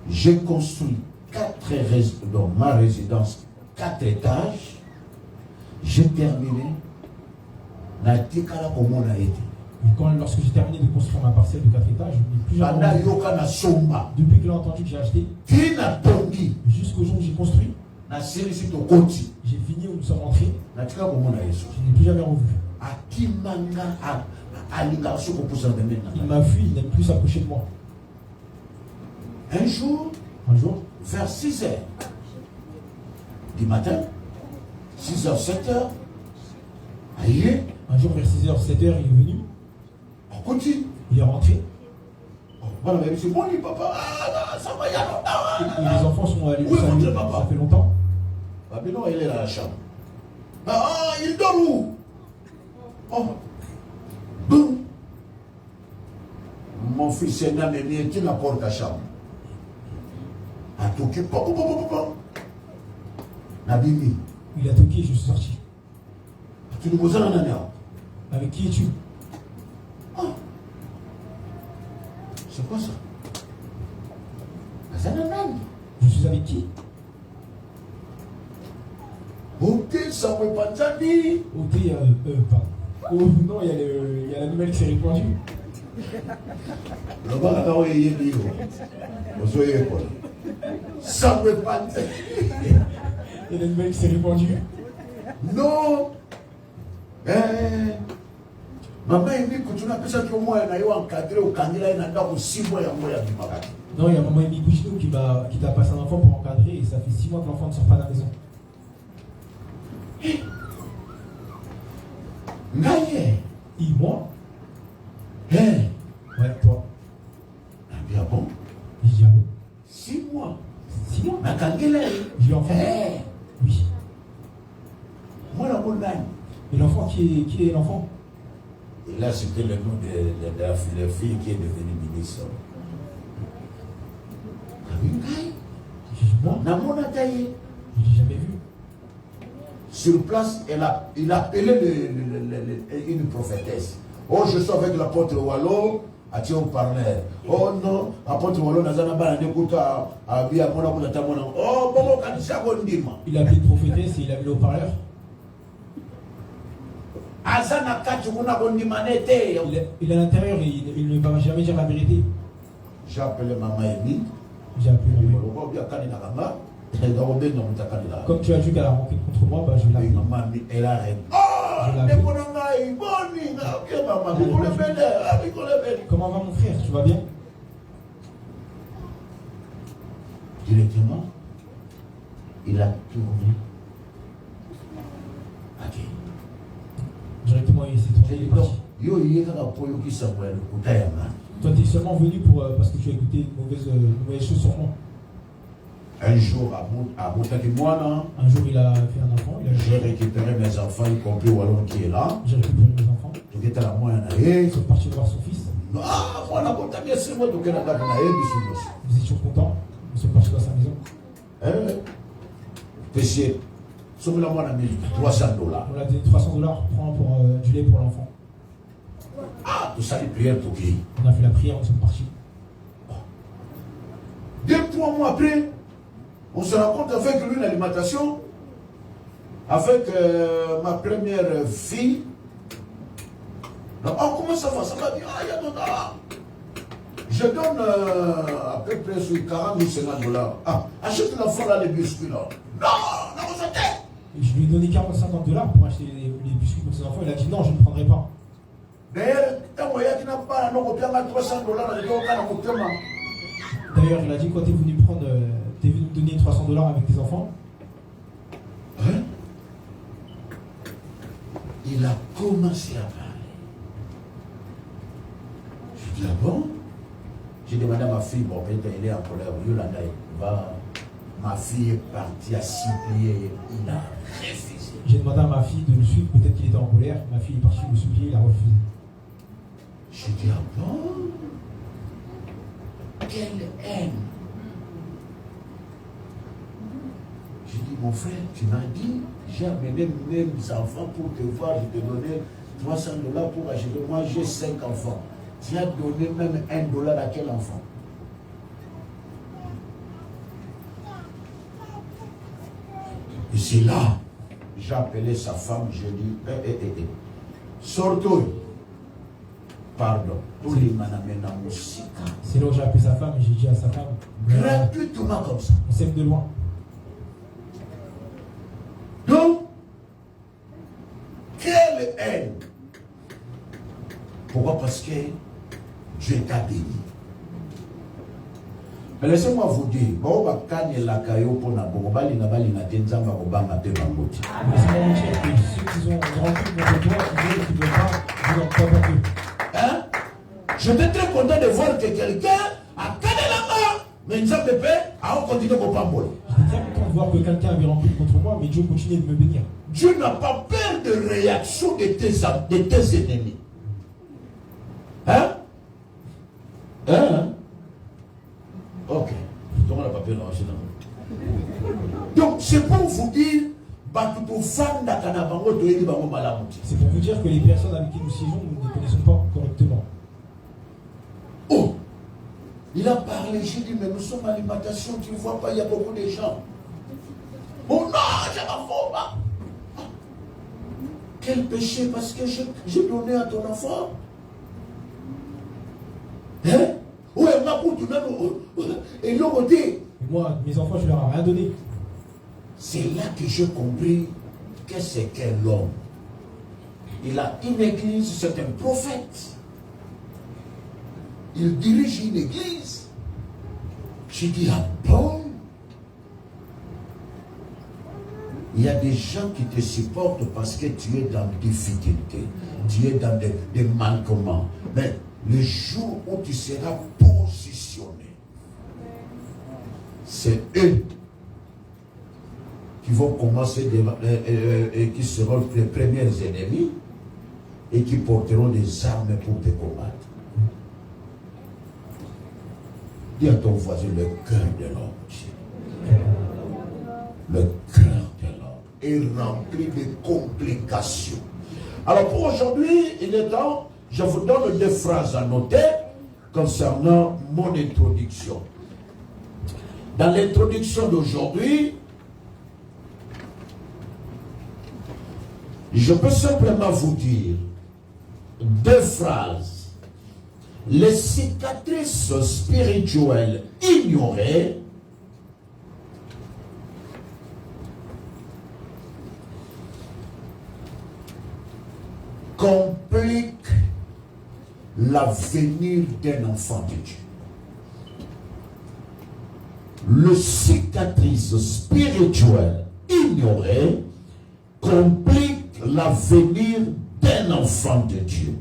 j'ai construit dans ma résidence 4 étages, j'ai terminé. Lorsque j'ai terminé de construire ma parcelle de 4 étages, depuis que j'ai entendu que j'ai acheté, jusqu'au jour où j'ai construit, j'ai fini où nous sommes rentrés, je n'ai plus jamais revu. Il m'a fui, il n'aime plus s'approcher de moi. Un jour, vers 6 h du matin, 6 h, 7 h, un jour vers 6 h, 7 h, il est venu. On continue. Il est rentré. Voilà, mais c'est bon, lui, papa. Ah, ça va, il y a longtemps. Et les enfants sont allés où ça fait longtemps. Ah, mais non, il est dans la chambre. Ah, il dort où? Oh. Boum. Mon fils aîné m'a mis qui la porte à la chambre. A toqué, Nabimi. Il a toqué, je suis sorti. Tu nous poses un an. Avec qui es-tu? Ah. C'est quoi ça? Je suis avec qui? Ok, ça ne veut pas dire. Ok, pardon. Oh non, il y a la nouvelle qui s'est répandue. Ça ne veut pas dire. Il y a la nouvelle qui s'est répandue. Non. Maman est venue que tu n'as pas ça que moi, elle a encadré au candidat, elle a eu 6 mois et un mois. Non, il y a maman Amy Bouchinou qui t'a passé un enfant pour encadrer et ça fait 6 mois que l'enfant ne sort pas de la maison. Et moi? Ouais, toi. Bien bon. Je dis ah bon? 6 mois. 6 mois? Je lui enfant. Oui. Moi, la bonne. Et l'enfant, qui est l'enfant? Et là, c'était le nom de la fille qui est devenue ministre. Moi? Je l'ai jamais vu. Sur place, il a appelé une prophétesse. Oh, je suis avec l'apôtre Wallo, à Thierry Parler. Oh non, apôtre Wallo, oh, bon, il a appelé une prophétesse et il a mis le haut-parleur. Il est à l'intérieur et il ne va jamais dire la vérité. J'ai appelé maman Amy. J'ai appelé maman. Comme tu as dit qu'elle a rencontré contre moi, bah, je l'ai appelé. Maman, elle a répondu. Comment va mon frère? Tu vas bien? Directement, il a tourné. Ok. Directement, il s'est tourné. Il est parti. Toi, tu es seulement venu parce que tu as écouté une mauvaise chose sur moi. Un jour, à Boutakimoana, un jour, il a fait un enfant. J'ai récupéré mes enfants, y compris Wallon qui est là. J'ai récupéré mes enfants. Ils sont partis voir son fils. Ah, voilà, nous étions contents. Nous sommes partis dans sa maison. Péché. On a donné $300. On a donné $300 pour du lait pour l'enfant. Ah, tout ça, les prières pour qui? On a fait la prière, nous sommes partis. 2-3 mois après, on se rencontre avec lui l'alimentation, avec ma première fille. Oh, comment ça va? Ça va bien? Ah, il y a $. Je donne à peu près sur $40 ou $50. Ah, achète l'enfant là, les biscuits là. Non, non, vous êtes. Et je lui ai donné $40-50 pour acheter les biscuits pour ses enfants. Il a dit non, je ne prendrai pas. D'ailleurs, il a dit quand tu es venu me donner $300 avec tes enfants. Hein? Il a commencé à parler. Je dis, ah bon? J'ai demandé à ma fille, bon, peut-être elle est en colère, Yolanda, ma fille est partie à supplier, il a refusé. J'ai demandé à ma fille de le suivre, peut-être qu'il était en colère. Ma fille est partie le supplier, il a refusé. J'ai dit, ah bon? Quelle haine! J'ai dit, mon frère, tu m'as dit, j'ai amené mes enfants pour te voir, je te donnais $300 pour acheter. Moi, j'ai 5 enfants. Tu as donné même $1 à quel enfant? Et c'est là, j'ai appelé sa femme, j'ai dit, sortons. Pardon. C'est là où j'ai appelé sa femme et j'ai dit à sa femme, gratuitement comme ça. On s'aime de loin. Donc, quelle haine! Pourquoi? Parce que Dieu t'a béni. Mais laissez-moi vous dire, bon, on va gagner la caillou pour la bombe, il n'a pas l'intenzamba au bas matin dans le motif. Laissez-moi vous dire que ceux qui ont grandi contre toi, qui ne veulent pas, ils n'ont pas battu. Hein? J'étais très content de voir que quelqu'un a gagné la main, mais il s'en fait, a continué au pambol. J'étais très content de voir que quelqu'un avait rempli contre moi, mais Dieu continue de me bénir. Dieu n'a pas peur de réaction de tes ennemis. Hein? Hein? Ok. Comment on n'a pas peur de donc, c'est pour vous dire, c'est pour vous dire que les personnes avec qui nous siégeons, nous ne les connaissons pas correctement. Oh! Il a parlé, j'ai dit, mais nous sommes à l'alimentation, tu ne vois pas, il y a beaucoup de gens. Oh non, je m'en fous pas. Quel péché, parce que j'ai donné à ton enfant. Hein? Ouais, et l'autre côté. Moi, mes enfants, je leur ai rien donné. C'est là que j'ai compris que c'est qu'un homme. Il a une église, c'est un prophète. Il dirige une église. J'ai dit, ah bon? Il y a des gens qui te supportent parce que tu es dans des difficultés, tu es dans des manquements. Mais le jour où tu seras positionné, c'est eux qui vont commencer et qui seront les premiers ennemis et qui porteront des armes pour te combattre. Dis à ton voisin, le cœur de l'homme. Le cœur de l'homme est rempli de complications. Alors pour aujourd'hui, il est temps, je vous donne des phrases à noter concernant mon introduction. Dans l'introduction d'aujourd'hui, je peux simplement vous dire deux phrases. Les cicatrices spirituelles ignorées compliquent l'avenir d'un enfant de Dieu. Les cicatrices spirituelles ignorées compliquent l'avenir d'un enfant de Dieu.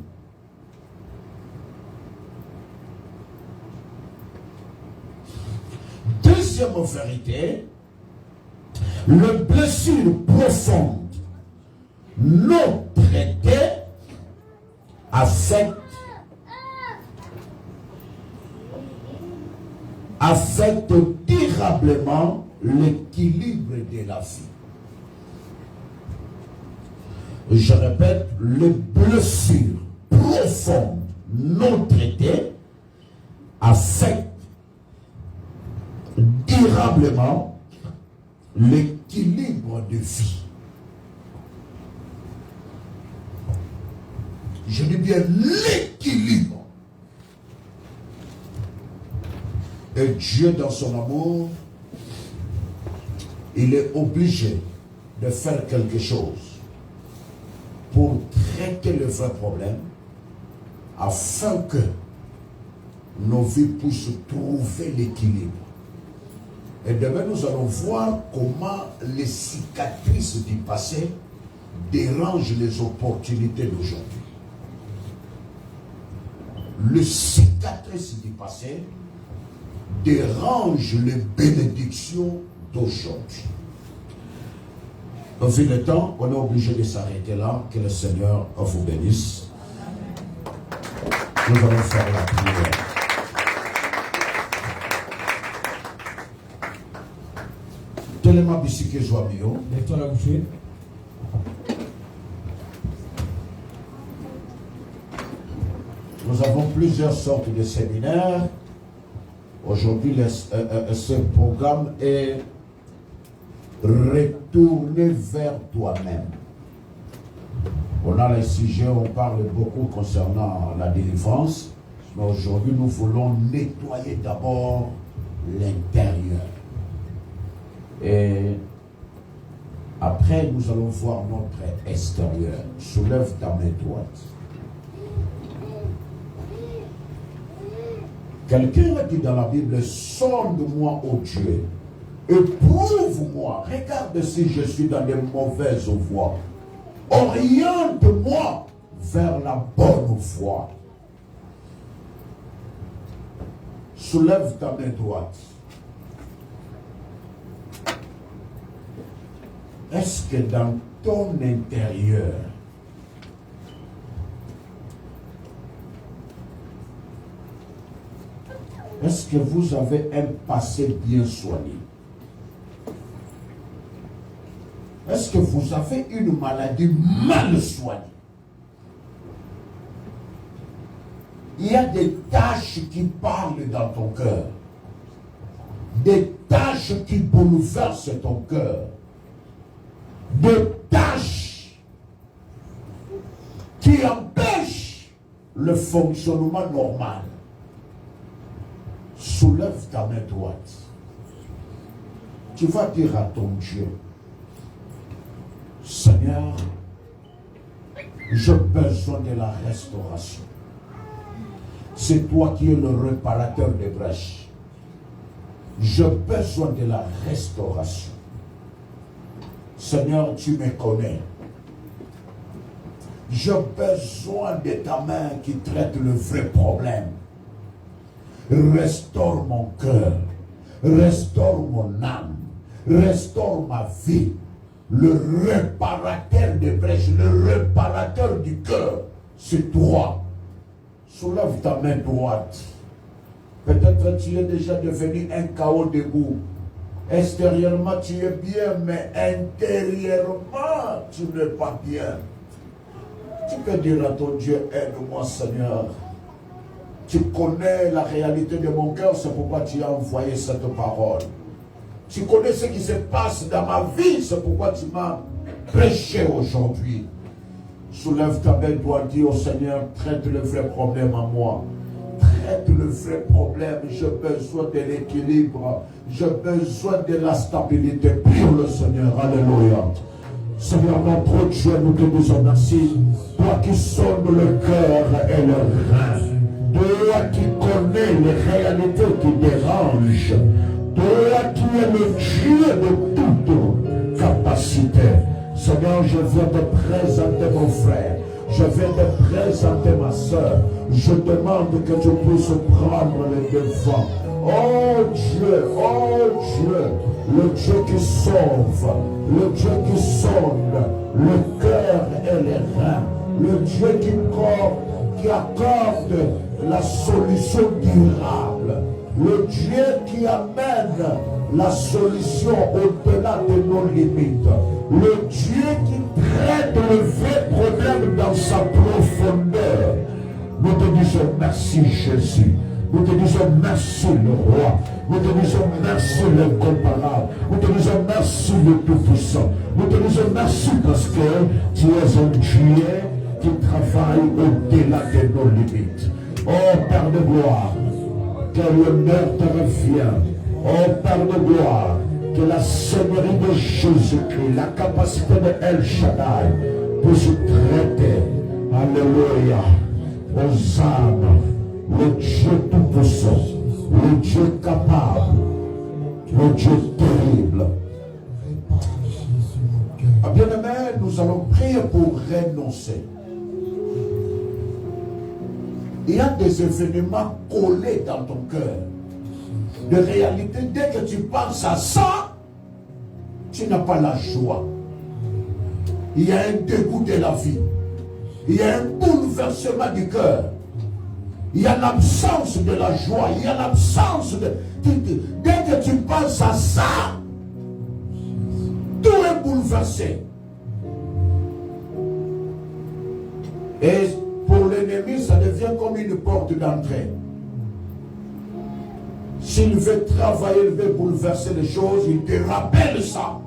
Deuxième vérité, les blessures profondes non traitées affectent durablement l'équilibre de la vie. Je répète, les blessures profondes non traitées affectent durablement l'équilibre de vie. Je dis bien l'équilibre. Et Dieu, dans son amour, il est obligé de faire quelque chose pour traiter le vrai problème afin que nos vies puissent trouver l'équilibre. Et demain, nous allons voir comment les cicatrices du passé dérangent les opportunités d'aujourd'hui. Les cicatrices du passé dérangent les bénédictions d'aujourd'hui. Vu le temps, on est obligé de s'arrêter là. Que le Seigneur vous bénisse. Nous allons faire la prière. Tellement biscuit joie mio. Lève-toi là où tu es. Nous avons plusieurs sortes de séminaires. Aujourd'hui, ce programme est retourné vers toi-même. On a les sujets, on parle beaucoup concernant la délivrance, mais aujourd'hui, nous voulons nettoyer d'abord l'intérieur. Et après, nous allons voir notre extérieur. Soulève ta main droite. Quelqu'un a dit dans la Bible, sonde-moi, ô Dieu, éprouve-moi, regarde si je suis dans des mauvaises voies. Oriente-moi vers la bonne voie. Soulève ta main droite. Est-ce que dans ton intérieur, est-ce que vous avez un passé bien soigné? Est-ce que vous avez une maladie mal soignée? Il y a des tâches qui parlent dans ton cœur. Des tâches qui bouleversent ton cœur. Des tâches qui empêchent le fonctionnement normal. Soulève ta main droite. Tu vas dire à ton Dieu, Seigneur, j'ai besoin de la restauration. C'est toi qui es le réparateur des brèches. J'ai besoin de la restauration. Seigneur, tu me connais. J'ai besoin de ta main qui traite le vrai problème. Restaure mon cœur. Restaure mon âme. Restaure ma vie. Le réparateur des brèches, le réparateur du cœur, c'est toi. Soulève ta main droite. Peut-être tu es déjà devenu un chaos debout. Extérieurement, tu es bien, mais intérieurement, tu n'es pas bien. Tu peux dire à ton Dieu, aide-moi Seigneur. Tu connais la réalité de mon cœur, c'est pourquoi tu as envoyé cette parole. Tu connais ce qui se passe dans ma vie, c'est pourquoi tu m'as prêché aujourd'hui. Soulève ta main, dois dire au Seigneur, traite le vrai problème à moi. Traite le vrai problème, j'ai besoin de l'équilibre, j'ai besoin de la stabilité. Prie le Seigneur, alléluia. Seigneur notre Dieu, nous te disons merci. Toi qui sondes le cœur et le rein, toi qui connais les réalités qui dérangent, toi qui es le Dieu de toute capacité. Seigneur, je viens te présenter mon frère. Je viens te présenter ma soeur. Je demande que tu puisses prendre les devants. Oh Dieu, le Dieu qui sauve, le Dieu qui sonde le cœur et les reins, le Dieu qui accorde la solution durable, le Dieu qui amène la solution au-delà de nos limites, le Dieu qui traite le vrai problème dans sa profondeur. Nous te disons merci Jésus. Nous te disons merci le roi. Nous te disons merci l'incomparable. Nous te disons merci le tout-puissant. Nous te disons merci parce que tu es un Dieu qui travaille au-delà de nos limites. Oh Père de gloire, que l'honneur te revient. Oh Père de gloire, que la Seigneurie de Jésus-Christ, la capacité de El Shaddai puisse traiter, alléluia, aux âmes, le Dieu tout-puissant, le Dieu capable, le Dieu terrible. Ah, bien-aimés, nous allons prier pour renoncer. Il y a des événements collés dans ton cœur. De réalité, dès que tu penses à ça, tu n'as pas la joie. Il y a un dégoût de la vie. Il y a un bouleversement du cœur. Il y a l'absence de la joie. Il y a l'absence de... Dès que tu penses à ça, tout est bouleversé. Et pour l'ennemi, ça devient comme une porte d'entrée. S'il veut travailler, il veut bouleverser les choses, il te rappelle ça.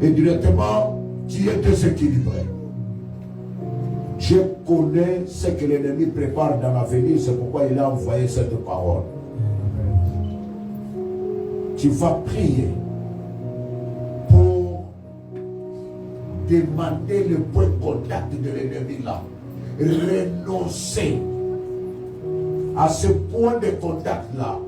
Et directement, tu es déséquilibré. Dieu connaît ce que l'ennemi prépare dans l'avenir, c'est pourquoi il a envoyé cette parole. Tu vas prier pour demander le point de contact de l'ennemi là. Renoncer à ce point de contact là,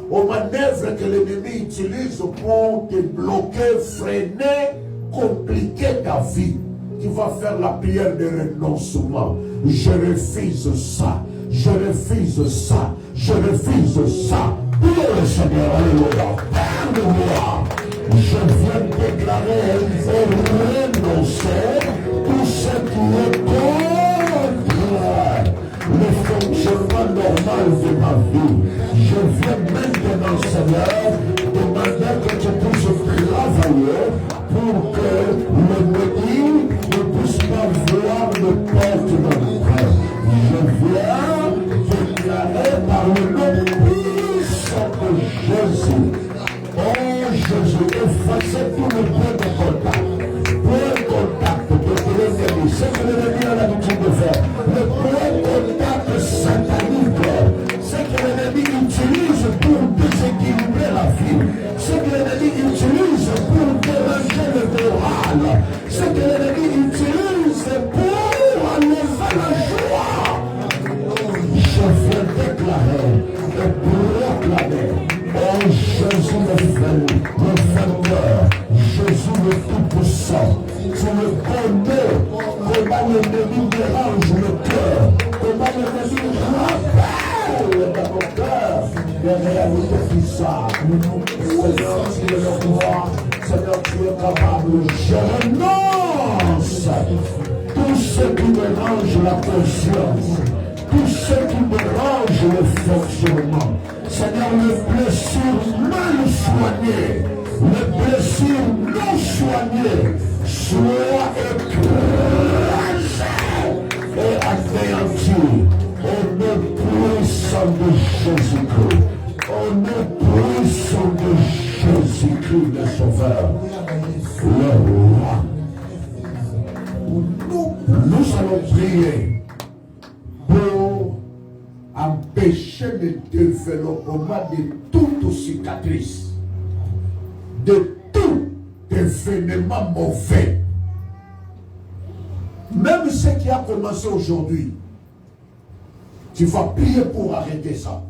aux manœuvres que l'ennemi utilise pour te bloquer, freiner, compliquer ta vie. Tu vas faire la prière de renoncement. Je refuse ça. Je refuse ça. Je refuse ça. Priez le Seigneur, alléluia. Père de moi, je viens déclarer et renoncer tout ce qui est contre le fonctionnement normal de ma vie. Je viens maintenant, Seigneur, demander que tu puisses travailler pour que l'ennemi ne puisse pas voir le porte de mon frère. Je viens déclarer par le nom puissant de Jésus. Oh Jésus, effacez tout le point de contact. Point de contact de l'ennemi. C'est ce que l'ennemi a l'habitude de faire. Le point de contact satanique. C'est que l'ennemi utilise pour déséquilibrer la vie. C'est que l'ennemi utilise pour déranger le moral. C'est que l'ennemi utilise pour enlever la joie. Je viens déclarer et proclamer, oh Jésus le vainqueur, Jésus le tout-puissant, tu me connais comment l'ennemi dérange le cœur, comment l'ennemi rappelle dans mon cœur les réalités bizarres. Seigneur, tu es le roi, Seigneur, tu es capable. Je renonce tout ce qui mélange la conscience, tout ce qui mélange le fonctionnement. Seigneur, les blessures mal soignées, les blessures non soignées, soient écrasées et anéanties au nom puissant de Jésus-Christ. Au nom puissant de Jésus-Christ, le Sauveur, le roi. Nous allons prier pour empêcher le développement de toute cicatrice, de tout événement mauvais. Même ce qui a commencé aujourd'hui, tu vas prier pour arrêter ça.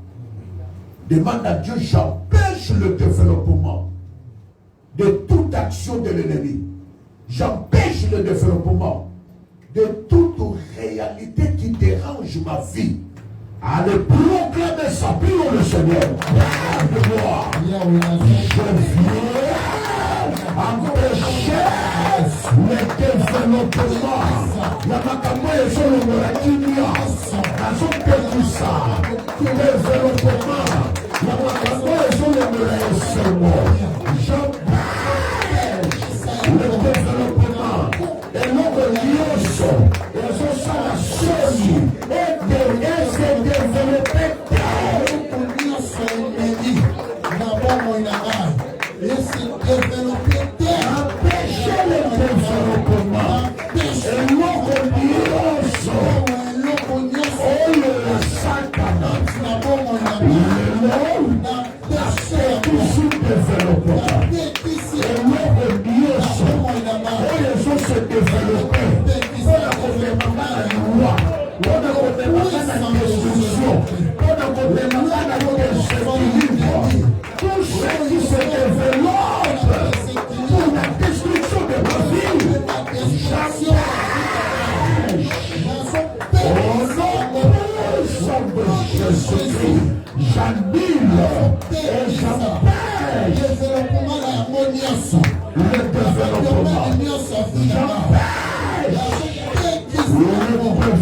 Demande à Dieu, j'empêche le développement de toute action de l'ennemi. J'empêche le développement de toute réalité qui dérange ma vie. Allez proclamer ça, prions le Seigneur. Père de moi, je viens empêcher le développement. La macamoye est sur le morakinia. Dans son petit ça, développement. La macamoye est sur le morakinia. J'empêche le développement. Et l'homme lioso, et son salation, et se développer. Empêcher le développement. Et l'homme lioso, oh le Satan, l'homme, c'est toujours développé.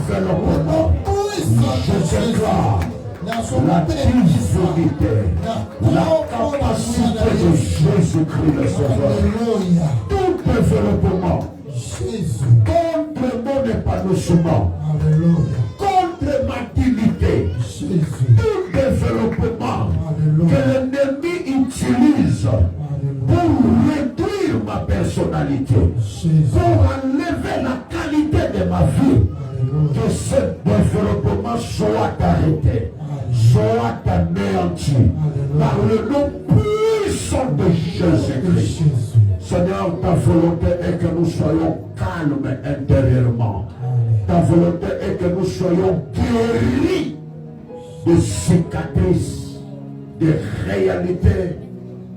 développement. Je déclare la disponibilité, la capacité de Jésus-Christ le Sauveur. Tout développement contre mon épanouissement, contre ma dignité, tout développement que l'ennemi utilise pour réduire ma personnalité, pour enlever la qualité de ma vie, que ce développement soit arrêté, soit anéanti par le nom puissant de Jésus-Christ. Seigneur, ta volonté est que nous soyons calmes intérieurement. Ta volonté est que nous soyons guéris de cicatrices, de réalités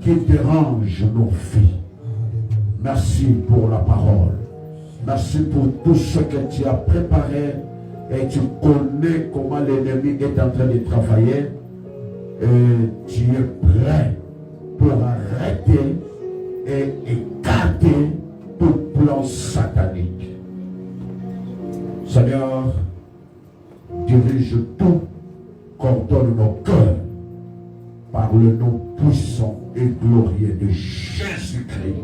qui dérangent nos vies. Merci pour la parole. Merci pour tout ce que tu as préparé et tu connais comment l'ennemi est en train de travailler et tu es prêt pour arrêter et écarter tout plan satanique. Seigneur, dirige tout, coordonne nos cœurs par le nom puissant et glorieux de Jésus-Christ.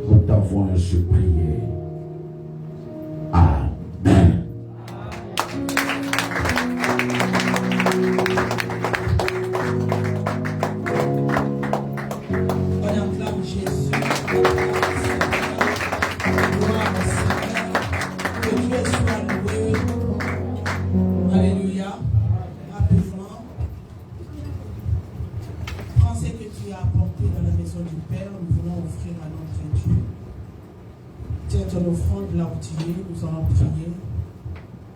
Nous t'avons ainsi prié. Amen. Nous allons prier.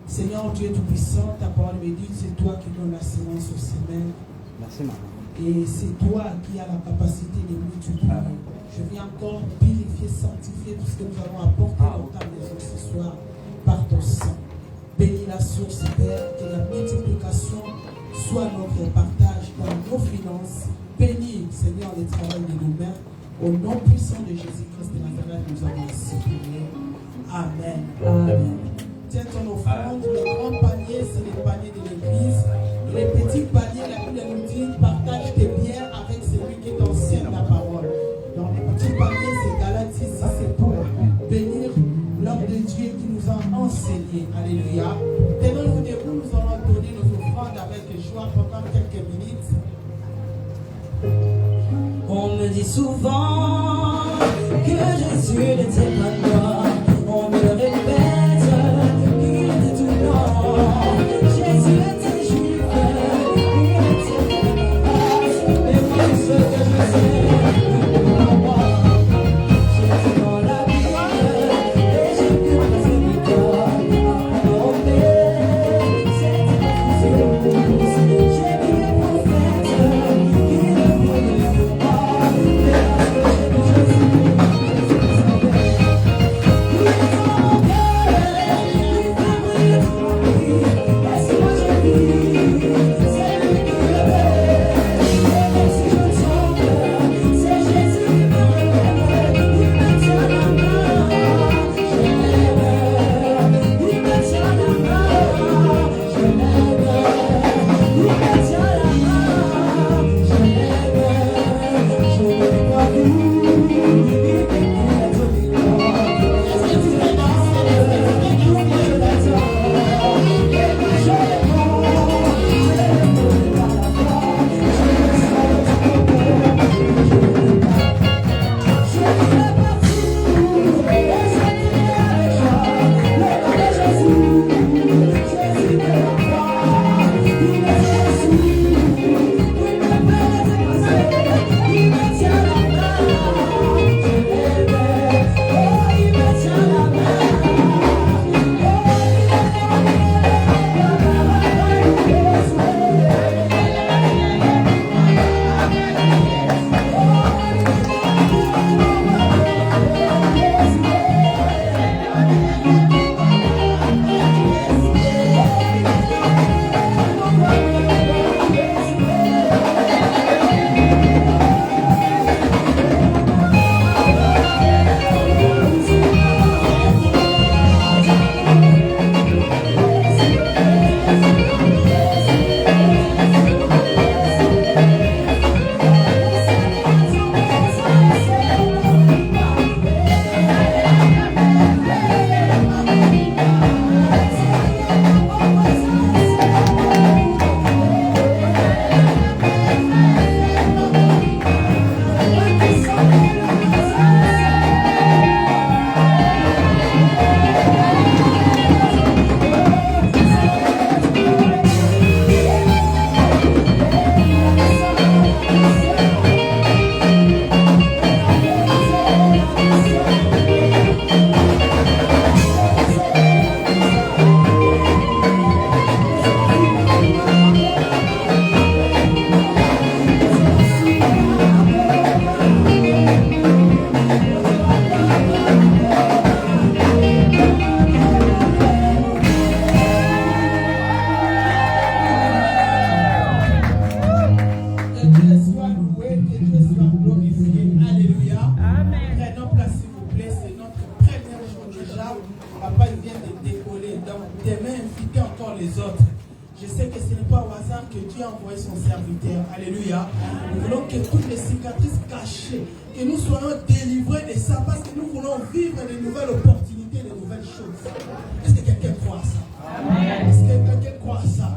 Seigneur Dieu Tout-Puissant, ta parole me dit c'est toi qui donnes la sémence aux semaines. Merci, maman. Et c'est toi qui as la capacité de multiplier. Je viens encore purifier, sanctifier tout ce que nous avons apporté dans ta maison ce soir par ton sang. Bénis la source, Père, que la multiplication soit notre partage dans nos finances. Bénis, Seigneur, le travail de nos mains. Au nom puissant de Jésus-Christ de Nazareth, nous avons ainsi prié. Amen. Amen. Tiens ton offrande, le grand panier, c'est les paniers de l'église. Les petits paniers, la Bible nous dit, partage tes biens avec celui qui t'enseigne la parole. Dans les petits paniers, c'est Galates 6, c'est pour bénir l'homme de Dieu qui nous a enseigné. Alléluia. Tenons-nous debout, nous allons donner nos offrandes avec joie pendant quelques minutes. On me dit souvent que Jésus n'était pas mort. On me répète qu'il était tout blanc. Jésus était juif, il était race. Mais moi, ce que je sais, pour moi, j'étais dans la Bible et j'ai pu passer du temps. Oh, mais c'était ma fusée. J'ai vu les prophètes qui ne voulaient pas. Mais parce que j'ai vu Jésus, Jésus savait. demain inviter encore les autres. Je sais que ce n'est pas au hasard que Dieu a envoyé son serviteur. Alléluia. Nous voulons que toutes les cicatrices cachées, que nous soyons délivrés de ça, parce que nous voulons vivre de nouvelles opportunités, de nouvelles choses. Est-ce que quelqu'un croit ça? Est-ce que quelqu'un croit ça?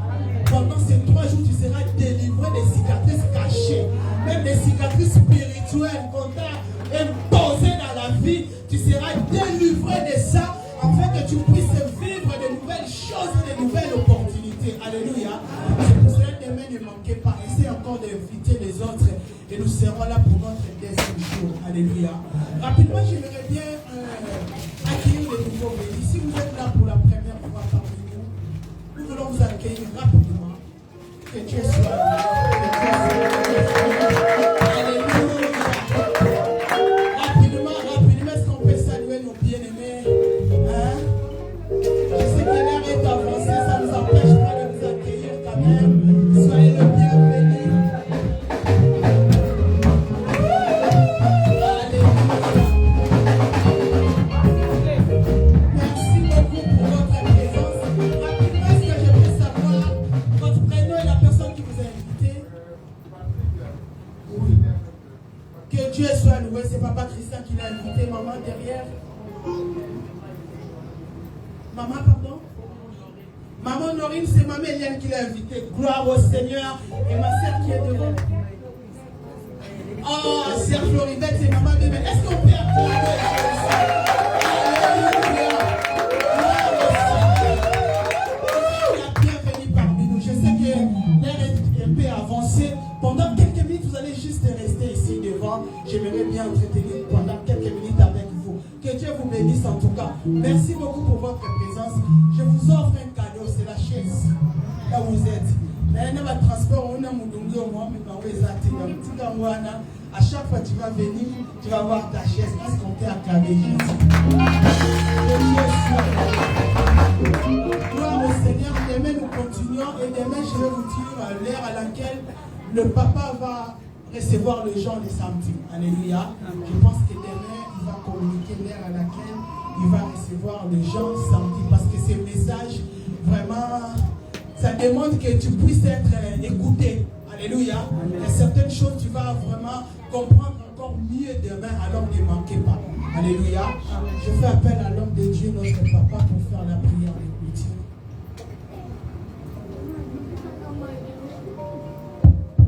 Pendant ces 3 jours, tu seras délivré des cicatrices cachées, même des cicatrices spirituelles qu'on t'a imposées dans la vie. Tu seras délivré de ça, afin que tu puisses vivre de nouvelles choses, de nouvelles opportunités. Alléluia. C'est pour cela que demain ne manquez pas. Essayez encore d'inviter les autres et nous serons là pour notre deuxième jour. Alléluia. Rapidement, j'aimerais bien accueillir les nouveaux bénis. Si vous êtes là pour la première fois parmi nous, nous voulons vous accueillir rapidement. Que Dieu soit là. Alléluia. Rapidement, est-ce qu'on peut saluer nos bien-aimés? Hein? Je sais que l'air est avancé, ça ne nous empêche pas de vous accueillir quand même. Soyez le bienvenu. Merci beaucoup pour votre présence. Rapidement, est-ce que je peux savoir votre prénom et la personne qui vous a invité? Oui. Que Dieu soit loué. C'est Papa Christian qui l'a invité. Maman derrière. Maman, pardon? Maman Norine, c'est Maman Eliane qui l'a invité. Gloire au Seigneur. Et ma sœur qui est devant. Oh, sœur Floribette, c'est Maman Bébé. Est-ce qu'on peut applaudir Jésus? Alléluia. Gloire au Seigneur. Bienvenue parmi nous. Je sais que l'air est un peu avancé. Pendant quelques minutes, vous allez juste rester ici devant. J'aimerais bien entretenir pendant quelques minutes avec vous. Que Dieu vous bénisse en tout cas. Merci beaucoup pour votre présence. Je vous offre un cadeau, c'est la chaise. Là où vous êtes. Mais il y a un transport, on a mon dongle au moins, mais à chaque fois que tu vas venir, tu vas voir ta chaise parce qu'on t'est acclamé Jésus. Gloire au Seigneur. Demain nous continuons et demain je vais vous dire l'heure à laquelle le papa va recevoir les gens les samedis. Alléluia. Je pense que demain il va communiquer l'heure à laquelle il va recevoir les gens samedi parce que ces messages vraiment ça demande que tu puisses être écouté. Alléluia. Il y a certaines choses tu vas vraiment comprendre encore mieux demain, alors ne manquez pas. Alléluia. Je fais appel à l'homme de Dieu, notre papa, pour faire la prière.